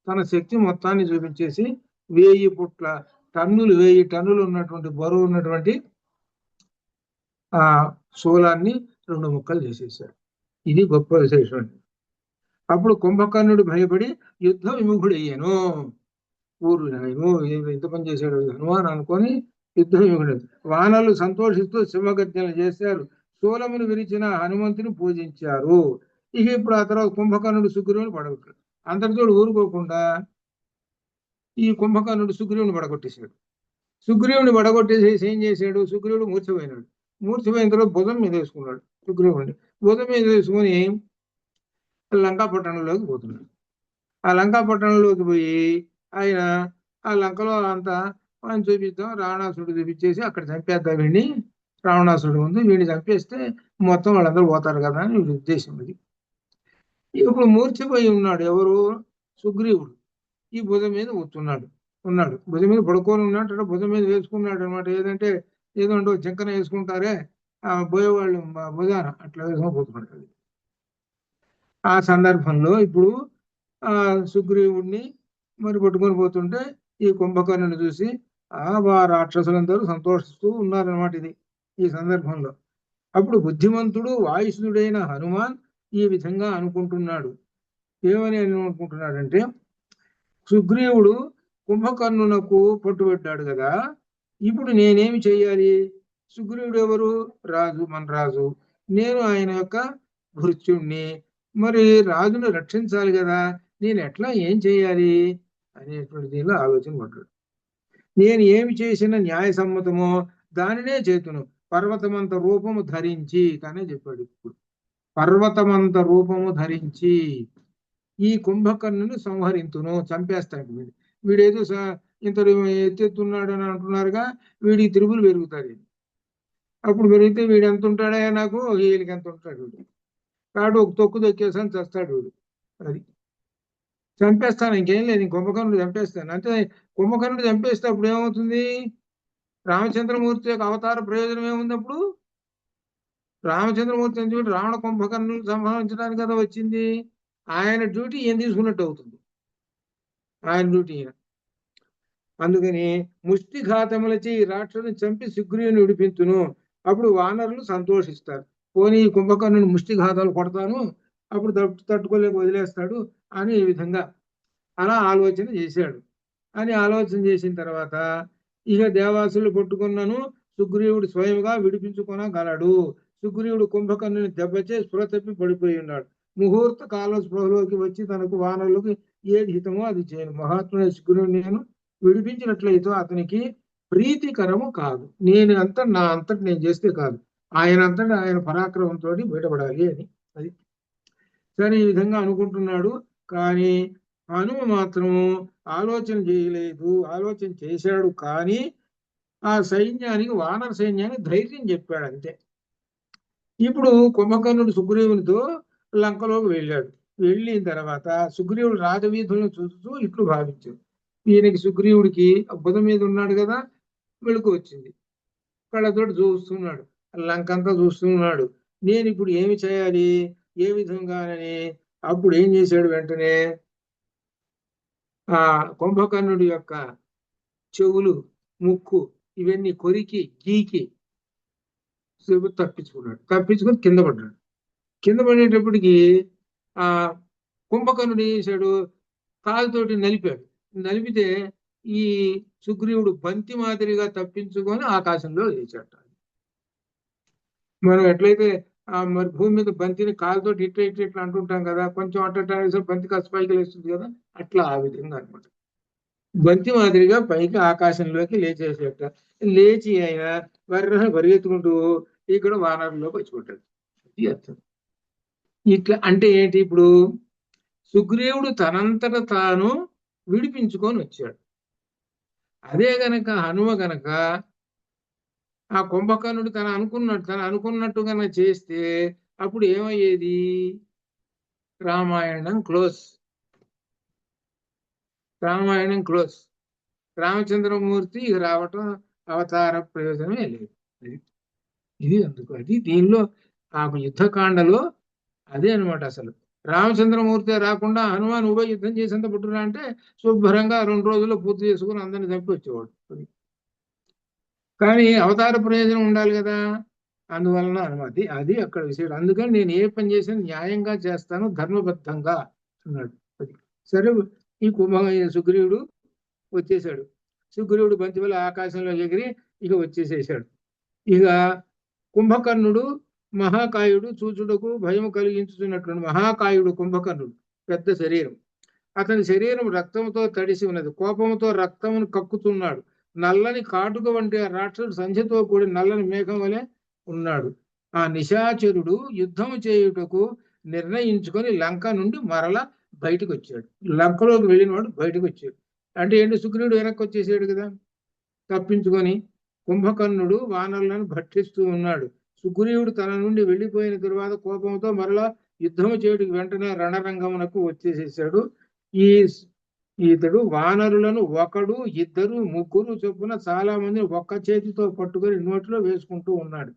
తన శక్తి మొత్తాన్ని చూపించేసి 1000 టన్నులు ఉన్నటువంటి బరువు ఉన్నటువంటి ఆ శూలాన్ని 2 ముక్కలు చేసేసాడు. ఇది గొప్ప విశేషం అండి. అప్పుడు కుంభకర్ణుడు భయపడి యుద్ధ విముఖుడయ్యాను. నేను ఎంత పని చేశాడు హనుమాన్ అనుకొని యుద్ధ విముఖుడు. వానలు సంతోషిస్తూ సింహగర్జనలు చేశారు. శూలమును విరిచిన హనుమంతుని పూజించారు. ఇక ఇప్పుడు ఆ తర్వాత కుంభకర్ణుడు సుగ్రీవుని పడగొట్టాడు. అంతటితో ఊరుకోకుండా ఈ కుంభకర్ణుడు సుగ్రీవుని పడగొట్టేశాడు. సుగ్రీవుని పడగొట్టేసేసి ఏం చేశాడు, సుగ్రీవుడు మూర్ఛపోయినాడు. మూర్ఛపోయిన తర్వాత భుజం మీద వేసుకున్నాడు. సుగ్రీవుడిని భుజం మీద వేసుకుని లంకాపట్టణంలోకి పోతున్నాడు. ఆ లంకాపట్టణంలోకి పోయి ఆయన ఆ లంకలో అంతా ఆయన చూపిద్దాం, రావణాసురుడు చూపించేసి అక్కడ చంపేద్దాం వీడిని, రావణాసురుడు ముందు వీడిని చంపేస్తే మొత్తం వాళ్ళందరూ పోతారు కదా అని వీడి ఉద్దేశం. అది ఇప్పుడు మూర్ఛపోయి ఉన్నాడు ఎవరు, సుగ్రీవుడు. ఈ భుజం మీద ఉన్నాడు, భుజం మీద పడుకొని ఉన్నాడు, భుజం మీద వేసుకున్నాడు అనమాట. ఏదంటే ఏదో జింకన వేసుకుంటారే ఆ పోయేవాళ్ళు భుజాన, అట్లా వేసుకొని పోతున్నాడు. ఆ సందర్భంలో ఇప్పుడు ఆ సుగ్రీవుడిని మరి పట్టుకొని పోతుంటే ఈ కుంభకర్ణుని చూసి రాక్షసులందరూ సంతోషిస్తూ ఉన్నారనమాట. ఇది ఈ సందర్భంలో అప్పుడు బుద్ధిమంతుడు వాయుసుడైన హనుమాన్ ఈ విధంగా అనుకుంటున్నాడు. ఏమని అనుకుంటున్నాడంటే, సుగ్రీవుడు కుంభకర్ణునకు పట్టుబడ్డాడు కదా, ఇప్పుడు నేనేమి చెయ్యాలి? సుగ్రీవుడు ఎవరు? రాజు, మన రాజు. నేను ఆయన యొక్క భృత్యుణ్ణి, మరి రాజును రక్షించాలి కదా, నేను ఎట్లా ఏం చేయాలి అనేటువంటి దీనిలో ఆలోచన పడ్డాడు. నేను ఏమి చేసిన న్యాయసమ్మతమో దానినే చేతును, పర్వతమంత రూపము ధరించి కానీ చెప్పాడు. ఇప్పుడు పర్వతమంత రూపము ధరించి ఈ కుంభకర్ణుని సంహరింతును, చంపేస్తాడు. వీడేదో ఇంత ఎత్తెత్తున్నాడు అని అంటున్నారుగా, వీడికి తిరుగులు పెరుగుతాడు. అప్పుడు పెరిగితే వీడు ఎంత ఉంటాడా, నాకు వీళ్ళకి ఎంత ఉంటాడు వీడు, కాడు ఒక తొక్కు దొక్కేసాను చస్తాడు వీడు. అది చంపేస్తాను, ఇంకేం లేదు, కుంభకర్ణుడు చంపేస్తాను అంటే. కుంభకర్ణుడు చంపేస్తే అప్పుడు ఏమవుతుంది? రామచంద్రమూర్తి యొక్క అవతార ప్రయోజనం ఏముంది అప్పుడు? రామచంద్రమూర్తి ఎందుకంటే రావణ కుంభకర్ణులు సంహరించడానికి కదా వచ్చింది. ఆయన డ్యూటీ ఏం తీసుకున్నట్టు అవుతుంది, ఆయన డ్యూటీ. అందుకని ముష్టిఘాతములచే ఈ రాక్షసుని చంపి సుగ్రీవుని విడిపించును, అప్పుడు వానరులు సంతోషిస్తారు. పోనీ ఈ కుంభకర్ణుని ముష్టిఘాతాలు కొడతాను, అప్పుడు తట్టుకోలేక వదిలేస్తాడు అని ఈ విధంగా అలా ఆలోచన చేశాడు. అని ఆలోచన చేసిన తర్వాత ఇక దేవాసులు కొట్టుకున్నాను, సుగ్రీవుడు స్వయంగా విడిపించుకొనగలడు. సుగ్రీవుడు కుంభకర్ణుని దెబ్బచే స్పృహ తప్పి పడిపోయి ఉన్నాడు. ముహూర్త కాల స్పృహలోకి వచ్చి తనకు వానరులకు ఏది హితమో అది చేయను. మహాత్ముడు సుగ్రీవుడు నేను విడిపించినట్లయితే అతనికి ప్రీతికరము కాదు. నా అంతటి నేను చేస్తే కాదు, ఆయన అంతటి ఆయన పరాక్రమంతో బయటపడాలి అని. అది సరే ఈ విధంగా అనుకుంటున్నాడు. కానీ హనుమ మాత్రము ఆలోచన చేయలేదు. ఆలోచన చేశాడు కానీ ఆ సైన్యానికి, వానర సైన్యానికి ధైర్యం చెప్పాడు అంతే. ఇప్పుడు కుంభకర్ణుడు సుగ్రీవునితో లంకలోకి వెళ్ళాడు. వెళ్ళిన తర్వాత సుగ్రీవుడు రాజవీధులను చూస్తూ ఇట్లు భావించాడు. ఈయనకి సుగ్రీవుడికి బుధం మీద ఉన్నాడు కదా, వెళుకు వచ్చింది. కళ్ళతోటి చూస్తున్నాడు, లంకంతా చూస్తున్నాడు. నేను ఇప్పుడు ఏమి చేయాలి, ఏ విధంగానని. అప్పుడు ఏం చేశాడు, వెంటనే ఆ కుంభకర్ణుడి యొక్క చెవులు, ముక్కు ఇవన్నీ కొరికి గీకి తప్పించుకుని కింద పడ్డాడు. కింద పడేటప్పటికి ఆ కుంభకర్ణుడు ఏం చేశాడు, కాలుతోటి నలిపాడు. నలిపితే ఈ సుగ్రీవుడు బంతి మాదిరిగా తప్పించుకొని ఆకాశంలో లేచాడు. మనం ఎట్లయితే మరి భూమి మీద బంతిని కాలుతోటి ఇట్లా ఇట్లా ఇట్లా అంటుంటాం కదా, కొంచెం అట్లా బంతి కాస్త పైకి లేస్తుంది కదా, అట్లా ఆ విధంగా అనమాట. బంతి మాదిరిగా పైకి ఆకాశంలోకి లేచేసేట. లేచి ఆయన వర్ర పరిగెత్తుకుంటూ ఇక్కడ వానరంలోకి వచ్చుకుంటాడు. ఇది అర్థం. ఇట్లా అంటే ఏంటి, ఇప్పుడు సుగ్రీవుడు తనంతట తాను విడిపించుకొని వచ్చాడు. అదే గనక హనుమ గనక ఆ కుంభకర్ణుడు తను అనుకున్నట్టు గనక చేస్తే అప్పుడు ఏమయ్యేది, రామాయణం క్లోజ్. రామాయణం క్లోజ్. రామచంద్రమూర్తి ఇక రావటం అవతార ప్రయోజనమే లేదు. ఇది అందుకు అది దీనిలో ఆ యుద్ధకాండలో అదే అనమాట. అసలు రామచంద్రమూర్తి రాకుండా హనుమాన్ ఉభయ యుద్ధం చేసేంత పుట్టురా అంటే శుభ్రంగా 2 రోజుల్లో పూర్తి చేసుకుని అందరిని చంపి వచ్చేవాడు. కానీ అవతార ప్రయోజనం ఉండాలి కదా, అందువలన అనుమతి అది అక్కడ విషయం. అందుకని నేను ఏ పని చేసినా న్యాయంగా చేస్తాను, ధర్మబద్ధంగా అన్నాడు. అది సరే. ఈ సుగ్రీవుడు వచ్చేసాడు. సుగ్రీవుడు బంతి వల్ల ఆకాశంలో ఎగిరి ఇక వచ్చేసేసాడు. ఇక కుంభకర్ణుడు మహాకాయుడు, చూచుటకు భయము కలిగించుతున్నటువంటి మహాకాయుడు కుంభకర్ణుడు, పెద్ద శరీరం. అతని శరీరం రక్తంతో తడిసి ఉన్నది. కోపంతో రక్తమును కక్కుతున్నాడు. నల్లని కాటుక వంటి ఆ రాక్షసుడు సంధ్యతో కూడి నల్లని మేఘం వలె ఉన్నాడు. ఆ నిశాచరుడు యుద్ధము చేయుటకు నిర్ణయించుకొని లంక నుండి మరల బయటకు వచ్చాడు. లంకలోకి వెళ్ళిన వాడు బయటకు వచ్చాడు. అంటే ఏంటి, సుగ్రీవుడు వెనక్కి వచ్చేసాడు కదా తప్పించుకొని. కుంభకర్ణుడు వానరులను భక్షిస్తూ ఉన్నాడు. సుగ్రీవుడు తన నుండి వెళ్ళిపోయిన తరువాత కోపంతో మరలా యుద్ధము చేయుటకు వెంటనే రణరంగమునకు వచ్చేసేసాడు. ఇతడు వానరులను 1, 2, 3 చొప్పున చాలా మంది ఒక్క చేతితో పట్టుకొని నోటిలో వేసుకుంటూ ఉన్నాడు.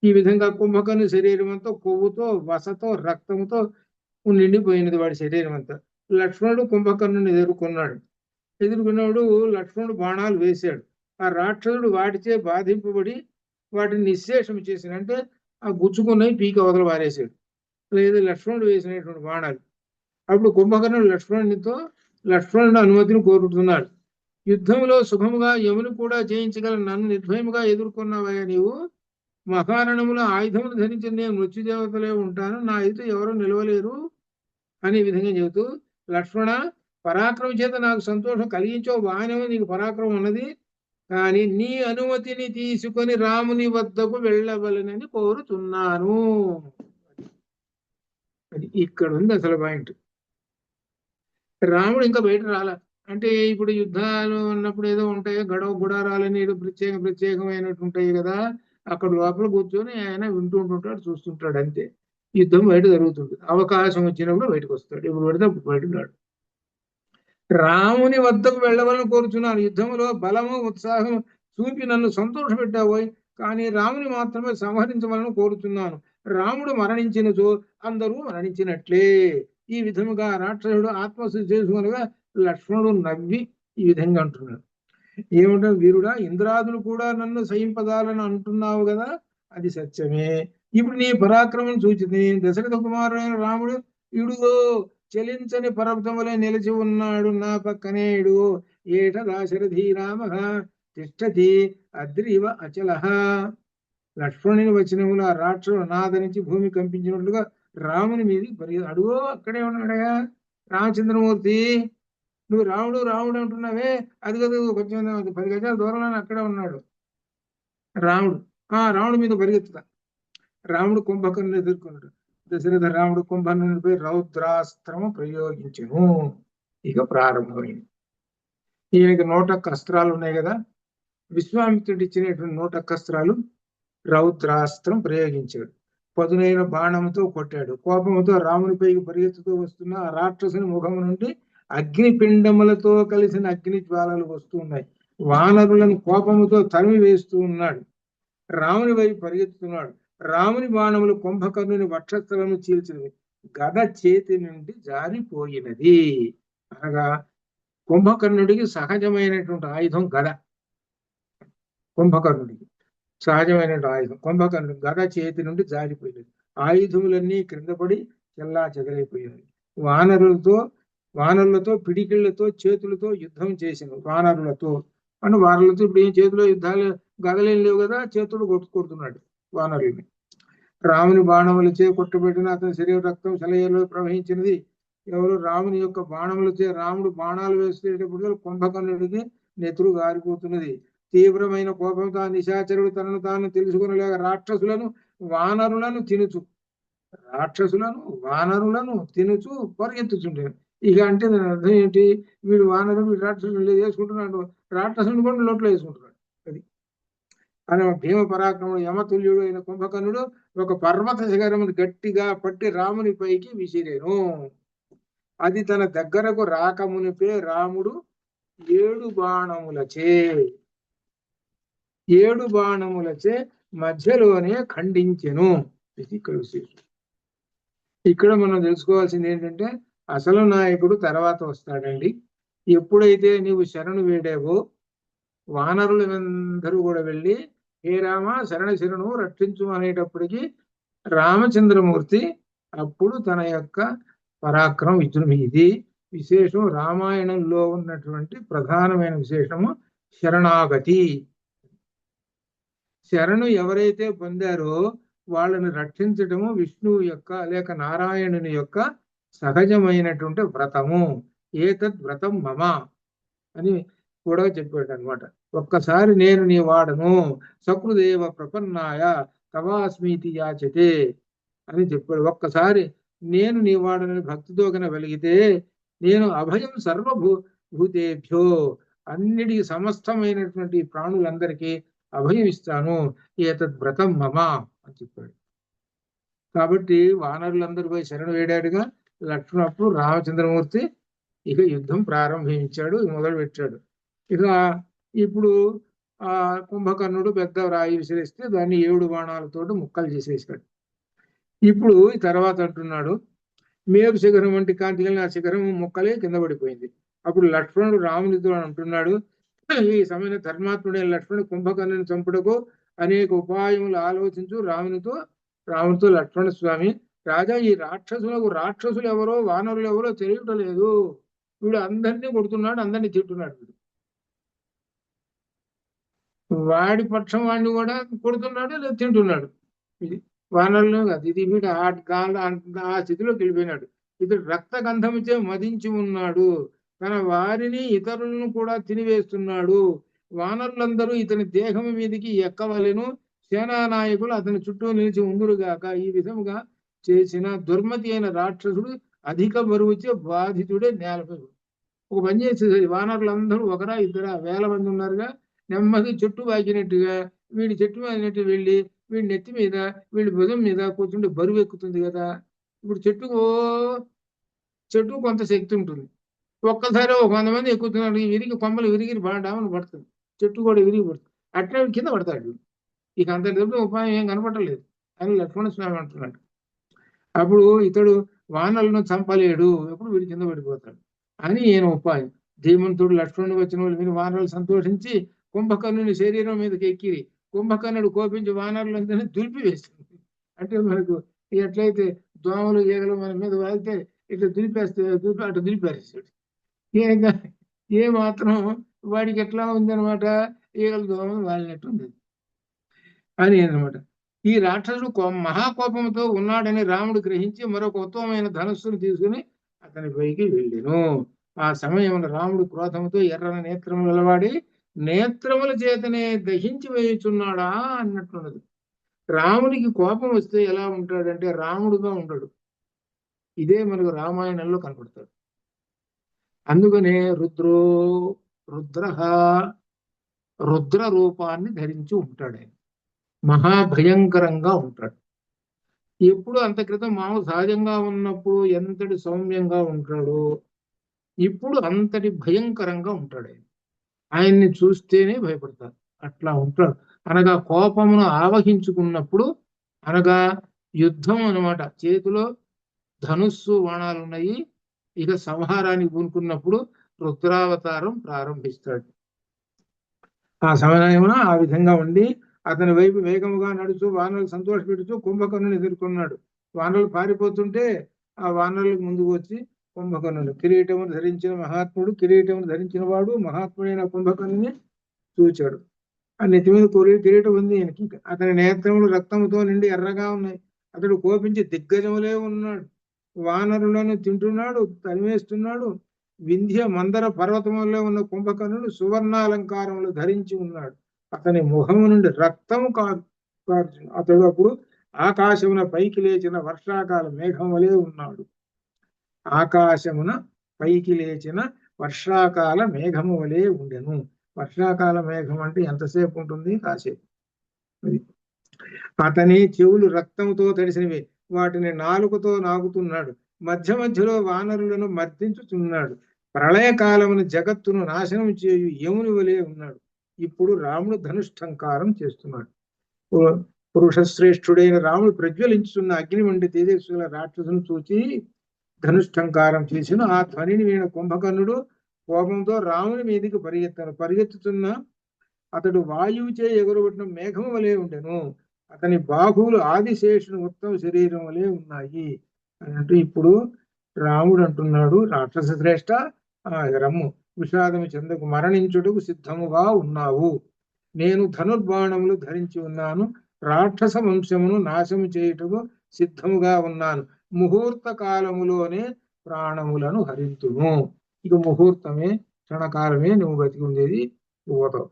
ఈ విధంగా కుంభకర్ణుని శరీరం అంతా కొవ్వుతో, వసతో, రక్తంతో నిండిపోయినది వాడి శరీరం అంతా. లక్ష్మణుడు కుంభకర్ణుని ఎదుర్కొన్నాడు. లక్ష్మణుడు బాణాలు వేశాడు. ఆ రాక్షసుడు వాటిచే బాధింపబడి వాటిని నిశ్శేషం చేసిన, అంటే ఆ గుచ్చుకున్నవి పీకి అవతల వారేసాడు. లేదు లక్ష్మణుడు వేసినటువంటి బాణాలు. అప్పుడు కుంభకర్ణుడు లక్ష్మణుడు అనుమతిని కోరుతున్నాడు. యుద్ధంలో సుఖముగా యముని కూడా జయించగల నన్ను నిర్భయముగా ఎదుర్కొన్నావయ్యా నీవు. మహారణములో ఆయుధములు ధరించి నేను మృత్యుదేవతలే ఉంటాను, నా ఎదుట ఎవరు నిలవలేరు అనే విధంగా చెబుతూ, లక్ష్మణ పరాక్రమం చేత నాకు సంతోషం కలిగించో, బాగానే నీకు పరాక్రమం ఉన్నది, కానీ నీ అనుమతిని తీసుకొని రాముని వద్దకు వెళ్ళవలనని కోరుతున్నాను. అది ఇక్కడ ఉంది అసలు పాయింట్. రాముడు ఇంకా బయట రాల. అంటే ఇప్పుడు యుద్ధాలు ఉన్నప్పుడు ఏదో ఉంటాయి, గుడారాలని ఏదో ప్రత్యేకమైనట్టు ఉంటాయి కదా, అక్కడ లోపల కూర్చొని ఆయన వింటుంటుంటాడు, చూస్తుంటాడు, అంతే. యుద్ధం బయట జరుగుతుంది. అవకాశం వచ్చినప్పుడు బయటకు వస్తాడు, ఇప్పుడు పడితే అప్పుడు బయటకు. రాముని వద్దకు వెళ్ళవాలని కోరుచున్నాను. యుద్ధంలో బలము ఉత్సాహం చూపి నన్ను సంతోషపెట్టావోయ్, కానీ రాముని మాత్రమే సంహరించవాలని కోరుతున్నాను. రాముడు మరణించినచో అందరూ మరణించినట్లే. ఈ విధముగా రాక్షసుడు ఆత్మశుద్ధి చేసుకునగా లక్ష్మణుడు నవ్వి ఈ విధంగా అంటున్నాడు. ఏమంటే, వీరుడా, ఇంద్రాదులు కూడా నన్ను సహింపదాలని అంటున్నావు కదా, అది సత్యమే. ఇప్పుడు నీ పరాక్రమం సూచితే దశరథ కుమారుడైన రాముడు ఇడుగో చలించని పర్వతం వలె నిలిచి ఉన్నాడు నా పక్కనే. ఇడుగో ఏట దాశరథి రామ తిష్టతి అద్రివ అచల. లక్ష్మణుని వచనములు ఆ రాక్షసుడు నాదరించి భూమి కంపించినట్లుగా రాముని మీదకి పరిగెత్తి, అడుగో అక్కడే ఉన్నాడయా రామచంద్రమూర్తి, నువ్వు రాముడు రాముడు అంటున్నావే, అది కదా కొంచెం 10 గజాల దూరంలో అక్కడే ఉన్నాడు రాముడు. రాముడి మీద పరిగెత్తుతా. రాముడు కుంభకర్ణుని ఎదుర్కొన్నాడు. దశరథ రాముడు కుంభకర్ణునిపై రౌద్రాస్త్రము ప్రయోగించెను. ఇక ప్రారంభమైంది. ఈయనకి 101 అస్త్రాలు ఉన్నాయి కదా, విశ్వామిత్రుడు ఇచ్చినటువంటి 101 అస్త్రాలు. రౌద్రాస్త్రం ప్రయోగించాడు. పదునైన బాణంతో కొట్టాడు. కోపంతో రామునిపైకి పరిగెత్తుతూ వస్తున్న ఆ రాక్షసుని ముఖము నుండి అగ్నిపిండములతో కలిసిన అగ్ని జ్వాలలు వస్తూ ఉన్నాయి. వానరులను కోపముతో తరిమి వేస్తూ ఉన్నాడు. రాముని వైపు పరిగెత్తుతున్నాడు. రాముని బాణములు కుంభకర్ణుని వక్షస్థలను చీల్చినవి. గద చేతి నుండి జారిపోయినది. అనగా కుంభకర్ణుడికి సహజమైనటువంటి ఆయుధం గద. కుంభకర్ణుడికి సహజమైనటువంటి ఆయుధం కుంభకర్ణుడి గద చేతి నుండి జారిపోయినది. ఆయుధములన్నీ క్రింద పడి చెల్లా చెదరైపోయినాయి. వానరులతో పిడికిళ్లతో చేతులతో యుద్ధం చేసిన వానరులతో అంటే వానరులతో ఇప్పుడు ఏం చేతిలో యుద్ధాలు గదలేం లేవు కదా, చేతులు కొట్టుకుంటున్నాడు వానరుల్ని. రాముని బాణములచే కొట్టబెట్టిన అతని శరీర రక్తం శలయలో ప్రవహించినది. ఎవరు? రాముని యొక్క బాణములచే రాముడు బాణాలు వేసేటప్పుడు కుంభకర్ణుడికి నెత్తురు గారిపోతున్నది. తీవ్రమైన కోపంతో ఆ నిశాచరుడు తనను తాను తెలుసుకునలేక వానరులను తినుచు పరిగెత్తుచుంటాడు. ఇక అంటే దాని అర్థం ఏంటి? వీడు వానరుడు రాక్షసులు వేసుకుంటున్నాడు, రాక్షసుని కూడా నోట్లో వేసుకుంటున్నాడు. అది అని భీమ పరాక్రముడు యమతుల్యుడు అయిన కుంభకర్ణుడు ఒక పర్వత శిఖరమును గట్టిగా పట్టి రాముని పైకి విసిరేను. అది తన దగ్గరకు రాకమునిపే రాముడు 7 బాణములచే మధ్యలోనే ఖండించెను. ఇది ఇక్కడ విశేషం. ఇక్కడ మనం తెలుసుకోవాల్సింది ఏంటంటే అసలు నాయకుడు తర్వాత వస్తాడండి. ఎప్పుడైతే నీవు శరణు వేడావో వానరులందరూ కూడా వెళ్ళి హే రామ శరణు రక్షించు అనేటప్పటికీ రామచంద్రమూర్తి అప్పుడు తన యొక్క పరాక్రమం ఇచ్చును. ఇది విశేషం. రామాయణంలో ఉన్నటువంటి ప్రధానమైన విశేషము శరణాగతి. శరణు ఎవరైతే పొందారో వాళ్ళని రక్షించటము విష్ణువు యొక్క లేక నారాయణుని యొక్క సహజమైనటువంటి వ్రతము. ఏతద్ వ్రతం మమ అని కూడా చెప్పాడు అనమాట. ఒక్కసారి నేను నీ వాడను సకృదేవ ప్రపన్నాయ తవాస్మీతి యాచతే అని చెప్పాడు. ఒక్కసారి నేను నీ వాడనని భక్తితో కనుక వెలిగితే నేను అభయం సర్వభూతేభ్యో అన్నిటికీ సమస్తమైనటువంటి ప్రాణులందరికీ అభయం ఇస్తాను. ఏతద్ వ్రతం మమ అని చెప్పాడు. కాబట్టి వానరులందరూ పోయి శరణు వేడాడుగా. లక్ష్మణప్పుడు రామచంద్రమూర్తి ఇక యుద్ధం ప్రారంభించాడు, మొదలు పెట్టాడు. ఇక ఇప్పుడు ఆ కుంభకర్ణుడు పెద్ద రాయి విసిరిస్తే దాన్ని 7 బాణాలతోటి ముక్కలు చేసేసాడు. ఇప్పుడు తర్వాత అంటున్నాడు మేరు శిఖరం వంటి కాంతి కలిగిన ఆ శిఖరం ముక్కలే కింద పడిపోయింది. అప్పుడు లక్ష్మణుడు రామునితో అంటున్నాడు, ఈ సమయంలో ధర్మాత్ముడైన లక్ష్మణుడు కుంభకర్ణుని చంపుటకు అనేక ఉపాయములు ఆలోచించు రామునితో లక్ష్మణ స్వామి, రాజా ఈ రాక్షసులు ఎవరో వానరులు ఎవరో తెలియటం లేదు. వీడు అందరినీ కొడుతున్నాడు, అందరినీ తిట్టున్నాడు. వీడు వాడి పక్షం వాడిని కూడా కొడుతున్నాడు లేదా తింటున్నాడు. ఇది వానరులు కాదు, ఇది వీడు ఆ స్థితిలోకి వెళ్ళిపోయినాడు. ఇతడు రక్త గంధముచే మదించి ఉన్నాడు, తన వారిని ఇతరులను కూడా తినివేస్తున్నాడు. వానరులందరూ ఇతని దేహము మీదకి ఎక్కవలెను, సేనానాయకులు అతని చుట్టూ నిలిచి ఉందురుగాక. ఈ విధముగా చేసిన దుర్మతి అయిన రాక్షసుడు అధిక బరువుచే బాధితుడే నేలపై. ఒక పని చేసేది, వానరులందరూ ఒకరా ఇద్దరా 1000 మంది ఉన్నారుగా, నెమ్మది చెట్టు వాకినట్టుగా వీడి చెట్టు మీద వెళ్ళి వీడి నెత్తి మీద వీడి భుజం మీద కూర్చుంటే బరువు ఎక్కుతుంది కదా. ఇప్పుడు చెట్టు కొంత శక్తి ఉంటుంది, ఒక్కసారి 100 మంది ఎక్కుతున్నాడు, కొమ్మలు విరిగి డామను పడుతుంది, చెట్టు కూడా విరిగి పడుతుంది, అట్లా కింద పడతాడు. ఇక అంత ఉపాయం ఏం కనపడలేదు అని లక్ష్మణ స్వామి అంటున్నాడు. అప్పుడు ఇతడు వానరులను చంపలేడు, ఎప్పుడు వీడి కింద పడిపోతాడు అని ఈయన ఉపాయం. ధీమంతుడు లక్ష్మణుడు వచ్చిన వాళ్ళు విని వానరులు సంతోషించి కుంభకర్ణుని శరీరం మీదకి ఎక్కిరి. కుంభకర్ణుడు కోపించి వానరులందరినీ దులిపివేస్తుంది. అంటే మనకు ఎట్లయితే దోమలు ఈగలు మన మీద వాగితే ఇట్లా అటు దులిపేస్తాడు. ఏ మాత్రం వాడికి ఎట్లా ఉందనమాట, ఈగలు దోమలు వాలినట్టు ఉంది అని అనమాట. ఈ రాక్షసుడు మహాకోపంతో ఉన్నాడని రాముడు గ్రహించి మరొక ఉత్తమమైన ధనుస్సును తీసుకుని అతని పైకి వెళ్ళెను. ఆ సమయంలో రాముడు క్రోధంతో ఎర్రని నేత్రములు నిలబడి నేత్రముల చేతనే దహించి వేయుచున్నాడా అన్నట్లున్నది. రాముడికి కోపం వస్తే ఎలా ఉంటాడంటే రాముడుగా ఉండడు. ఇదే మనకు రామాయణంలో కనపడతాడు. అందుకనే రుద్ర రూపాన్ని ధరించి ఉంటాడు. ఆయన మహాభయంకరంగా ఉంటాడు. ఎప్పుడు అంత క్రితం మామూలు సహజంగా ఉన్నప్పుడు ఎంతటి సౌమ్యంగా ఉంటాడో ఇప్పుడు అంతటి భయంకరంగా ఉంటాడు. ఆయన్ని చూస్తేనే భయపడతారు, అట్లా ఉంటాడు. అనగా కోపమును ఆవహించుకున్నప్పుడు, అనగా యుద్ధం అన్నమాట, చేతిలో ధనుస్సు బాణాలు ఉన్నాయి, ఇక సంహారానికి పూనుకున్నప్పుడు రుద్రావతారం ప్రారంభిస్తాడు. ఆ సమయంలో ఆ విధంగా ఉండి అతని వైపు వేగముగా నడుచు వానరులు సంతోషపెడుతూ కుంభకర్ణుని ఎదుర్కొన్నాడు. వానరులు పారిపోతుంటే ఆ వానరులకు ముందుకు వచ్చి కుంభకర్ణుడు కిరీటమును ధరించిన మహాత్ముడు, కిరీటమును ధరించిన వాడు మహాత్ముడైన కుంభకర్ణుని చూచాడు. ఆ నెత్తి మీద కిరీటం ఉంది ఈయనకి. అతని నేత్రములు రక్తముతో నిండి ఎర్రగా ఉన్నాయి. అతడు కోపించి దిగ్గజములే ఉన్నాడు. వానరులను తింటున్నాడు, తరిమేస్తున్నాడు. వింధ్య మందర పర్వతములో ఉన్న కుంభకర్ణుడు సువర్ణాలంకారములు ధరించి ఉన్నాడు. అతని ముఖము నుండి రక్తము కారుచుంది. అతడు అప్పుడు ఆకాశమున పైకి లేచిన వర్షాకాల మేఘం వలె ఉన్నాడు. ఆకాశమున పైకి లేచిన వర్షాకాల మేఘము వలె ఉండెను. వర్షాకాల మేఘం అంటే ఎంతసేపు ఉంటుంది? కాసేపు. అతని చెవులు రక్తంతో తడిసినవి, వాటిని నాలుకతో నాకుతున్నాడు. మధ్య మధ్యలో వానరులను మర్దించుతున్నాడు. ప్రళయకాలమును జగత్తును నాశనం చేయు యముని వలె ఉన్నాడు. ఇప్పుడు రాముడు ధనుష్టంకారం చేస్తున్నాడు. పురుషశ్రేష్ఠుడైన రాముడు ప్రజ్వలించుతున్న అగ్ని వంటి తేజస్సుల రాక్షసును చూచి ధనుష్టంకారం చేసిన. ఆ ధ్వనిని విన కుంభకర్ణుడు కోపంతో రాముని మీదికి పరిగెత్తుతున్న అతడు వాయువుచే ఎగురబడిన మేఘము వలె ఉండెను. అతని బాహువులు ఆదిశేషుని ఉత్తమ శరీరం వలె ఉన్నాయి అని అంటూ ఇప్పుడు రాముడు అంటున్నాడు, రాక్షస శ్రేష్ఠ రమ్ము, విషాదము చెందకు, మరణించుటకు సిద్ధముగా ఉన్నావు. నేను ధనుర్బాణములు ధరించి ఉన్నాను. రాక్షస వంశమును నాశము చేయుటకు సిద్ధముగా ఉన్నాను. ముహూర్త కాలములోనే ప్రాణములను హరింతును. ఇక ముహూర్తమే, క్షణకాలమే నువ్వు బతికి ఉండేది, పోతావు.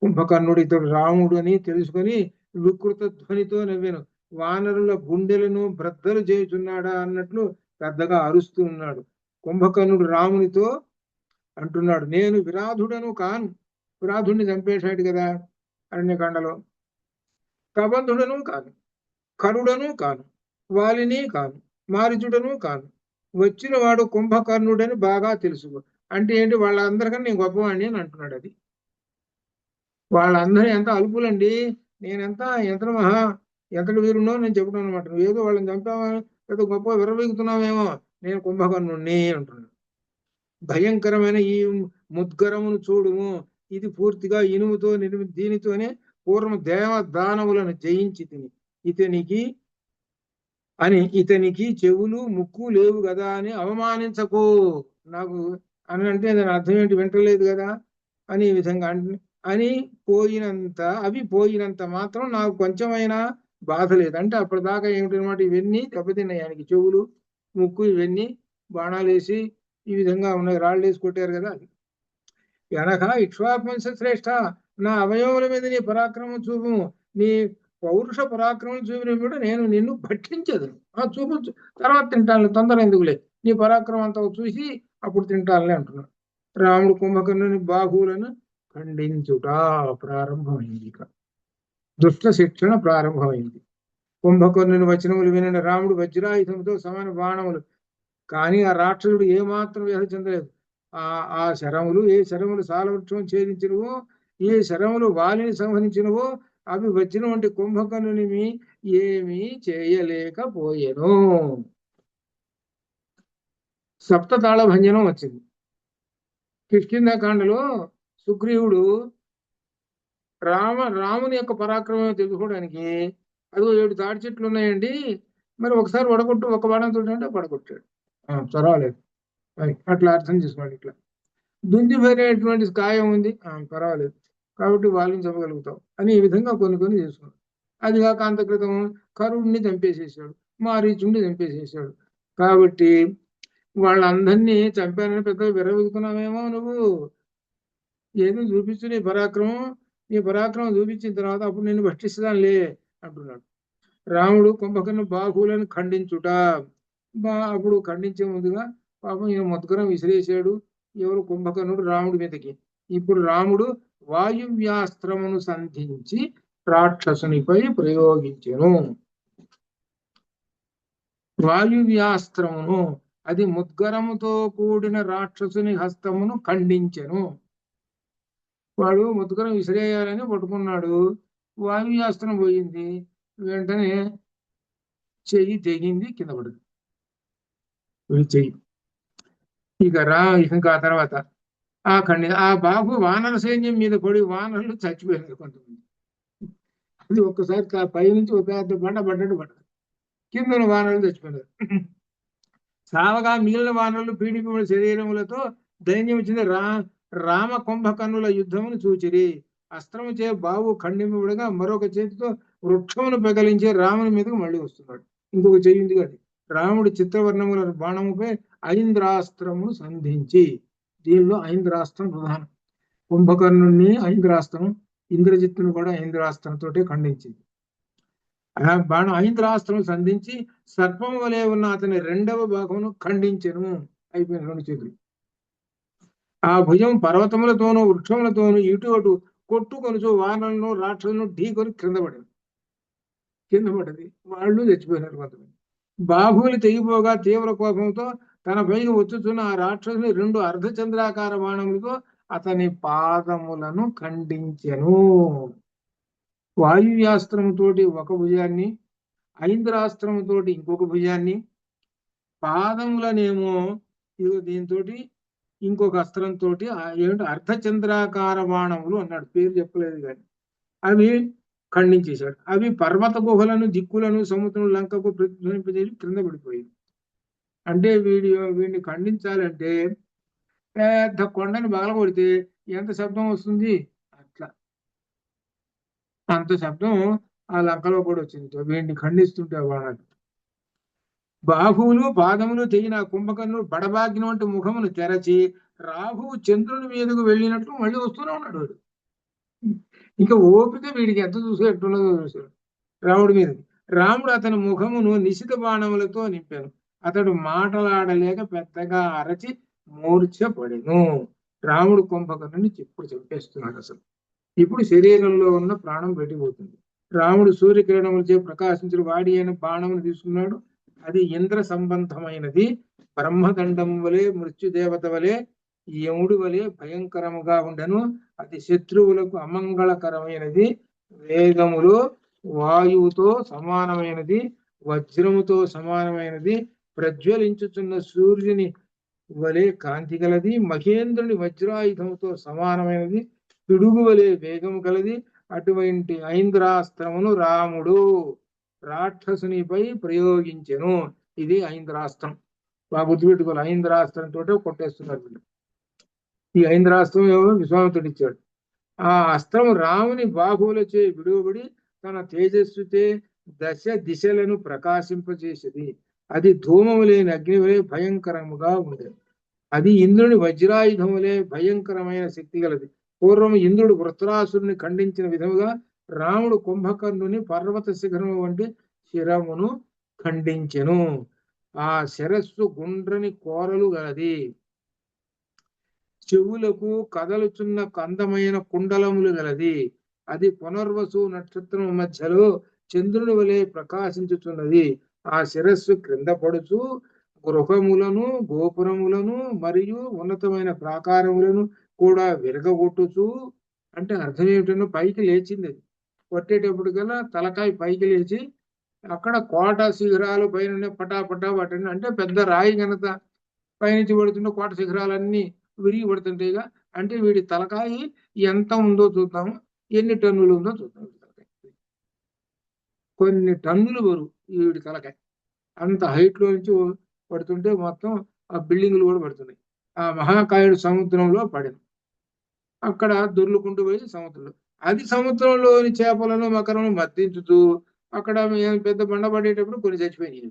కుంభకర్ణుడు ఇతడు రాముడు అని తెలుసుకొని వికృత ధ్వనితో నవ్వెను. వానరుల గుండెలను బ్రద్దలు చేయుచున్నాడా అన్నట్లు పెద్దగా అరుస్తూ ఉన్నాడు. కుంభకర్ణుడు రామునితో అంటున్నాడు, నేను విరాధుడను కాను. విరాధుడిని చంపేశాడు కదా అరణ్యకాండలో. కబంధుడను కాను, కరుడను కాను, వాలిని కాను, మారిచుడను కాను. వచ్చిన వాడు కుంభకర్ణుడని బాగా తెలుసుకో. అంటే ఏంటి? వాళ్ళందరికన్నా నేను గొప్పవాడిని అని అంటున్నాడు. అది వాళ్ళందరూ ఎంత అల్పులండి, ఎంతటి వీరునో నేను చెబుతాను అనమాట. నువ్వు ఏదో వాళ్ళని చంపావా, ఏదో గొప్ప విర్రవీగుతున్నావేమో, నేను కుంభకర్ణుణ్ణి అంటున్నాడు. భయంకరమైన ఈ ముద్గరమును చూడుము, ఇది పూర్తిగా ఇనుముతో దీనితోనే పూర్వం దేవదానవులను జయించి ఇతనికి చెవులు ముక్కు లేవు కదా అని అవమానించకు నాకు అని అంటే దాని అర్థం ఏంటి? వింటలేదు కదా అని ఈ విధంగా అవి పోయినంత మాత్రం నాకు కొంచెమైనా బాధ లేదు. అంటే అప్పటిదాకా ఏమిటనమాట, ఇవన్నీ దెబ్బతిన్నాయి. ఆయనకి చెవులు ముక్కు ఇవన్నీ బాణాలు వేసి ఈ విధంగా ఉన్నాయి, రాళ్ళు వేసి కొట్టారు కదా. అది వెనక ఇక్ష్వాకువంశ శ్రేష్ఠ, నా అవయవముల మీద నీ పరాక్రమం చూపు, నీ పౌరుష పరాక్రమం చూపిన కూడా నేను నిన్ను భక్షించదు. చూపు, తర్వాత తింటాను, తొందర ఎందుకులే, నీ పరాక్రమం అంతా చూసి అప్పుడు తింటానులే అంటున్నాడు. రాముడు కుంభకర్ణుని బాహువులను ఖండించుట ప్రారంభమైంది. ఇక దుష్ట శిక్షణ ప్రారంభమైంది. కుంభకర్ణుని వచనములు వినిన రాముడు వజ్రాయుధముతో సమాన బాణములు, కానీ ఆ రాక్షసుడు ఏమాత్రం వ్యధ చెందలేదు. ఆ శరములు, ఏ శరములు సాలవృక్షం ఛేదించినవో, ఏ శరములు వాలిని సంహరించినవో అవి వజ్రం వంటి కుంభకర్ణుని ఏమీ చేయలేకపోయెను. సప్తతాళ భంజనం వచ్చింది. కిష్కింధాకాండలో సుగ్రీవుడు రాముని యొక్క పరాక్రమం తెలుసుకోవడానికి అదిగో 7 తాడి చెట్లు ఉన్నాయండి, మరి ఒకసారి వడగొట్టు, ఒక బాణం చూడంటే పడగొట్టాడు. పర్వాలేదు అని అట్లా అర్థం చేసుకోండి. ఇట్లా దుందిపోయినటువంటి గాయం ఉంది, పర్వాలేదు కాబట్టి వాళ్ళని చెప్పగలుగుతాం అని ఈ విధంగా కొన్ని చేసుకున్నాడు. అది కాక అంతక్రితం కరుణ్ణి చంపేసేసాడు, మారీచుడిని చంపేసేసాడు. కాబట్టి వాళ్ళందరినీ చంపానని పెద్దగా విర్రవీగుతున్నావేమో, నువ్వు ఏదో చూపించు నీ పరాక్రమం చూపించిన తర్వాత అప్పుడు నేను భక్షిస్తానులే అంటున్నాడు. రాముడు కుంభకర్ణ బాహువులను ఖండించుట, అప్పుడు ఖండించే ముందుగా పాపం ఈయన ముద్గరం విసిరేశాడు. ఎవరు? కుంభకర్ణుడు రాముడి మీదకి. ఇప్పుడు రాముడు వాయువ్యాస్త్రమును సంధించి రాక్షసునిపై ప్రయోగించెను. వాయువ్యాస్త్రమును, అది ముద్గరముతో కూడిన రాక్షసుని హస్తమును ఖండించెను. వాడు ముద్గరం విసిరేయాలని పట్టుకున్నాడు, వాయువ్యాస్త్రం పోయింది, వెంటనే చెయ్యి తెగింది, కింద పడింది చెయ్యి. ఇంకా తర్వాత ఆ బాహు వానర సైన్యం మీద పడి వానరులు చచ్చిపోయారు కొంతమంది. అది ఒక్కసారి పై నుంచి ఒక పెద్ద బండ పడ్డట్టు పడ్డది. కింద వానరులు చచ్చిపోయినారు. సావగా మిగిలిన వానరులు పీడిపముల శరీరములతో దైన్యం వచ్చింది. రామ కుంభకర్ణుల యుద్ధమును చూచిరి. అస్త్రము చే బావు ఖండింపబడగా మరొక చేతితో వృక్షమును పెగలించి రాముని మీదకు మళ్ళీ వస్తున్నాడు. ఇంకొక చెయ్యింది కాదు. రాముడు చిత్రవర్ణముల బాణముపై ఐంద్రాస్త్రమును సంధించి, దీనిలో ఐంద్రాస్త్రం ప్రధానం. కుంభకర్ణుని ఐంద్రాస్త్రం, ఇంద్రజిత్తును కూడా ఐంద్రాస్త్రంతో ఖండించింది. ఆ బాణం ఐంద్రాస్త్రం సంధించి సర్పము వలె ఉన్న అతని రెండవ భాగమును ఖండించెను. అయిపోయిన రెండు చేతులు. ఆ భుజం పర్వతములతోనూ వృక్షములతోనూ ఇటు అటు కొట్టుకొనుచు వానలను రాక్షసులను ఢీకొని కింద పడ్డది. వాళ్ళు చచ్చిపోయినారు కొంతమంది. బాహువులు తెగిపోగా తీవ్ర కోపంతో తన పైకి వచ్చుచున్న ఆ రాక్షసుని 2 అర్ధచంద్రాకార బాణములతో అతని పాదములను ఖండించెను. వాయువ్యాస్త్రముతోటి ఒక భుజాన్ని, ఐంద్రాస్త్రముతోటి ఇంకొక భుజాన్ని, పాదములనేమో దీంతో ఇంకొక అస్త్రంతో ఏమిటి అర్ధచంద్రాకార బాణములు అన్నాడు, పేరు చెప్పలేదు కానీ అవి ఖండించేశాడు. అవి పర్వత గుహలను, దిక్కులను, సముద్రం, లంకకు ప్రతిధ్వనింపజేసి క్రింద పడిపోయింది. అంటే వీడిని ఖండించాలంటే పెద్ద కొండని పగలగొడితే ఎంత శబ్దం వస్తుంది, అట్లా అంత శబ్దం ఆ లంకలో కూడా వచ్చింది వీడిని ఖండిస్తుంటే బాణాలు. బాహువులు పాదములు తెగిన కుంభకర్ణుడు బడబాగ్ని వంటి ముఖమును తెరచి రాహువు చంద్రుని మీదకు వెళ్ళినట్లు మళ్ళీ వస్తూనే ఉన్నాడు వాడు. ఇంకా ఓపిక వీడికి ఎంత చూసేట్టున్నదో చూశాడు రాముడి మీద. రాముడు అతని ముఖమును నిశిత బాణములతో నింపాను. అతడు మాటలాడలేక పెద్దగా అరచి మూర్ఛపడెను. రాముడు కుంభకర్ణుని ఇప్పుడు చంపేస్తున్నాడు. అసలు ఇప్పుడు శరీరంలో ఉన్న ప్రాణం పెట్టిపోతుంది. రాముడు సూర్యకిరణములచే ప్రకాశించిన వాడి అయిన బాణమును తీసుకున్నాడు. అది ఇంద్ర సంబంధమైనది. బ్రహ్మదండం వలె, మృత్యుదేవత వలె, యముడి వలె భయంకరముగా ఉండెను. అది శత్రువులకు అమంగళకరమైనది. వేగములో వాయువుతో సమానమైనది, వజ్రముతో సమానమైనది, ప్రజ్వలించుచున్న సూర్యుని వలె కాంతి గలది, మహేంద్రుని వజ్రాయుధముతో సమానమైనది, పిడుగు వలె వేగము కలది. అటువంటి ఐంద్రాస్త్రమును రాముడు రాక్షసునిపై ప్రయోగించెను. ఇది ఐంద్రాస్త్రం. బాగా గుర్తుపెట్టుకోవాలి. ఐంద్రాస్త్రంతో కొట్టేస్తున్నారు వీళ్ళు. ఈ ఐంద్రాస్త్రం ఎవరు? విశ్వామిత్రుడు ఇచ్చాడు. ఆ అస్త్రం రాముని బాహువులచే విడువబడి తన తేజస్సుతే దశ దిశలను ప్రకాశింపజేసేది. అది ధూమము లేని అగ్ని వలె భయంకరముగా ఉండేది. అది ఇంద్రుని వజ్రాయుధం వలె భయంకరమైన శక్తి గలది. పూర్వం ఇంద్రుడు వృత్రాసురుని ఖండించిన విధముగా రాముడు కుంభకర్ణుని పర్వత శిఖరము వంటి శిరమును ఖండించెను. ఆ శిరస్సు గుండ్రని కోరలు గలది. చెవులకు కదలుచున్న అందమైన కుండలములు గలది. అది పునర్వసు నక్షత్రం మధ్యలో చంద్రుని వలె ప్రకాశించుచున్నది. ఆ శిరస్సు క్రింద పడుచు గృహములను, గోపురములను మరియు ఉన్నతమైన ప్రాకారములను కూడా విరగొట్టుచు, అంటే అర్థం ఏమిటో పైకి లేచింది. అది కొట్టేటప్పటికల్లా తలకాయ పైకి లేచి అక్కడ కోట శిఖరాలు పైన పటాపటా వాటిని, అంటే పెద్ద రాయి కనుక పైనుంచి పడుతున్న కోట శిఖరాలన్నీ విరిగి పడుతుంటాయిగా. అంటే వీడి తలకాయ ఎంత ఉందో చూద్దాము, ఎన్ని టన్నులు ఉందో చూద్దాం. కొన్ని టన్నులు బరువు వీడి తలకాయ. అంత హైట్ లో నుంచి పడుతుంటే మొత్తం ఆ బిల్డింగ్లు కూడా పడుతున్నాయి. ఆ మహాకాయుడు సముద్రంలో పడింది. అక్కడ దొర్లుకుంటూ పోయి సముద్రంలో, అది సముద్రంలోని చేపలను మకరలను మర్దించుతూ అక్కడ పెద్ద బండ పడేటప్పుడు కొన్ని చచ్చిపోయినాయి.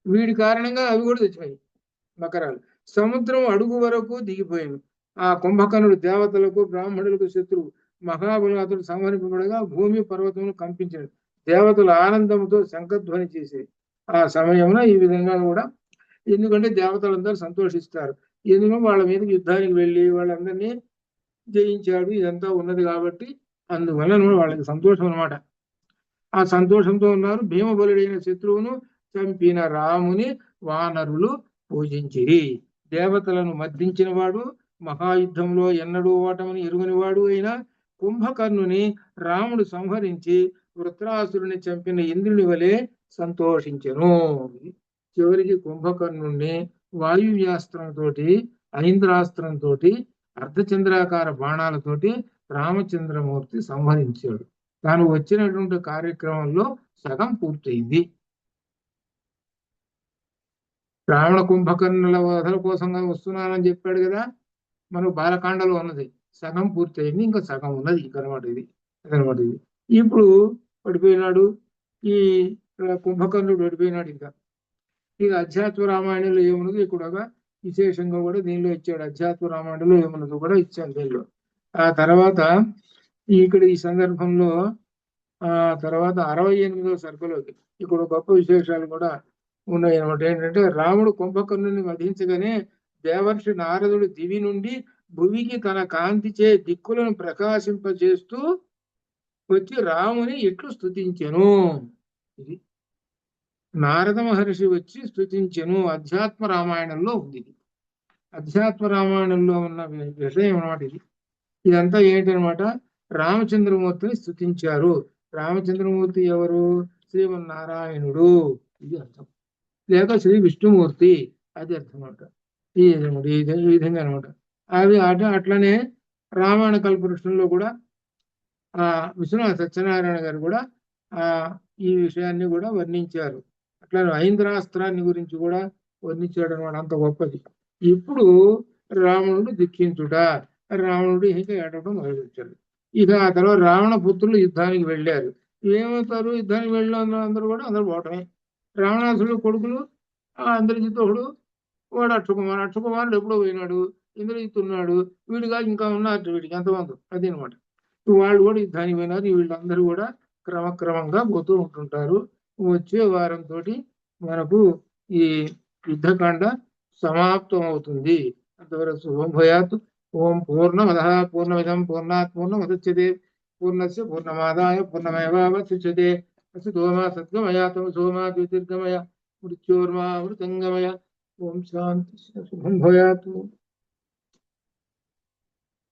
వీడి కారణంగా అవి కూడా చచ్చిపోయాయి మకరాలు. సముద్రం అడుగు వరకు దిగిపోయింది. ఆ కుంభకర్ణుడు దేవతలకు, బ్రాహ్మణులకు శత్రువు. మహాబలు అతడు సంహరింపబడగా భూమి పర్వతములు కంపించాడు. దేవతలు ఆనందంతో శంఖధ్వని చేసేది ఆ సమయంలో. ఈ విధంగా కూడా, ఎందుకంటే దేవతలందరూ సంతోషిస్తారు. ఎందుకంటే వాళ్ళ మీదకి యుద్ధానికి వెళ్ళి వాళ్ళందరినీ జయించాడు, ఇదంతా ఉన్నది కాబట్టి అందువల్ల వాళ్ళకి సంతోషం అనమాట. ఆ సంతోషంతో ఉన్నారు. భీమబలుడైన శత్రువును చంపిన రాముని వానరులు పూజించిరి. దేవతలను మర్దించిన వాడు, మహాయుద్ధంలో ఎన్నడూ ఓటమని ఎరుగనివాడు అయిన కుంభకర్ణుని రాముడు సంహరించి వృత్రాసురుని చంపిన ఇంద్రుని వలె సంతోషించెను. చివరికి కుంభకర్ణుణ్ణి వాయువ్యాస్త్రంతో, ఐంద్రాస్త్రంతో, అర్ధచంద్రాకార బాణాలతోటి రామచంద్రమూర్తి సంహరించాడు. తాను వచ్చినటువంటి కార్యక్రమంలో సగం పూర్తయింది. రావణ కుంభకర్ణుల వధల కోసంగా వస్తున్నానని చెప్పాడు కదా, మనకు బాలకాండలో ఉన్నది. సగం పూర్తయింది, ఇంకా సగం ఉన్నది అనమాట. ఇది ఇప్పుడు పడిపోయినాడు, ఈ కుంభకర్ణుడు పడిపోయినాడు. ఇక అధ్యాత్మ రామాయణంలో ఏమున్నదో ఇక్కడ విశేషంగా కూడా దీనిలో ఇచ్చాడు. అధ్యాత్మ రామాయణంలో ఏమున్నదో కూడా ఇచ్చాడు దీనిలో. ఆ తర్వాత ఇక్కడ ఈ సందర్భంలో తర్వాత 68వ సర్గలోకి ఇక్కడ గొప్ప విశేషాలు కూడా ఉన్నాయి అనమాట. ఏంటంటే రాముడు కుంభకర్ణుని వధించగానే దేవర్షి నారదుడు దివి నుండి భువికి తన కాంతిచే దిక్కులను ప్రకాశింపజేస్తూ వచ్చి రాముని ఇట్లు స్తుతించెను. ఇది నారద మహర్షి వచ్చి స్తుతించెను. అధ్యాత్మ రామాయణంలో ఉంది. అధ్యాత్మ రామాయణంలో ఉన్న విషయం అనమాట ఇది. ఇదంతా ఏంటనమాట, రామచంద్రమూర్తిని స్తుతించారు. రామచంద్రమూర్తి ఎవరు? శ్రీమన్నారాయణుడు, ఇది అర్థం. లేక శ్రీ విష్ణుమూర్తి, అది అర్థం అనమాట. ఈ విధంగా అనమాట. అవి అట్లనే రామాయణ కల్పవృక్షంలో కూడా విశ్వనాథ సత్యనారాయణ గారు కూడా ఈ విషయాన్ని కూడా వర్ణించారు. అట్లా ఐంద్రాస్త్రాన్ని గురించి కూడా వర్ణించాడు అనమాట. అంత గొప్పది. ఇప్పుడు రావణుడు దుఃఖించుట, రావణుడు ఇంకా ఏడవడం మొదలుపెట్టాడు. ఇక ఆ తర్వాత రావణ పుత్రులు యుద్ధానికి వెళ్ళారు. ఏమవుతారు? యుద్ధానికి వెళ్ళిన అందరూ పోవటమే. రావణాసుడు కొడుకులు ఇంద్రజిత్తుడు, వాడు అక్షకుమారుడు ఎప్పుడో పోయినాడు. ఇంద్రజిత్తు ఉన్నాడు, వీడిగా ఇంకా ఉన్నారు, వీడికి ఎంతమంది, అది అనమాట. వాళ్ళు కూడా యుద్ధానికి పోయినారు. వీళ్ళందరూ కూడా క్రమక్రమంగా పోతూ ఉంటుంటారు. వచ్చే వారంతో మనకు ఈ యుద్ధకాండ సమాప్తం అవుతుంది. అంతవరకు శుభం భూయాత్. ఓం పూర్ణమద పూర్ణమిదం పూర్ణాత్ పూర్ణముదచ్యతే పూర్ణస్య పూర్ణమాదాయ పూర్ణమేవావశిష్యతే. అసితోమా సద్గమయ తమసోమా జ్యోతిర్గమయ మృత్యోర్మా మృతంగమయ. ఓం శాంతి. శుభం భూయాత్.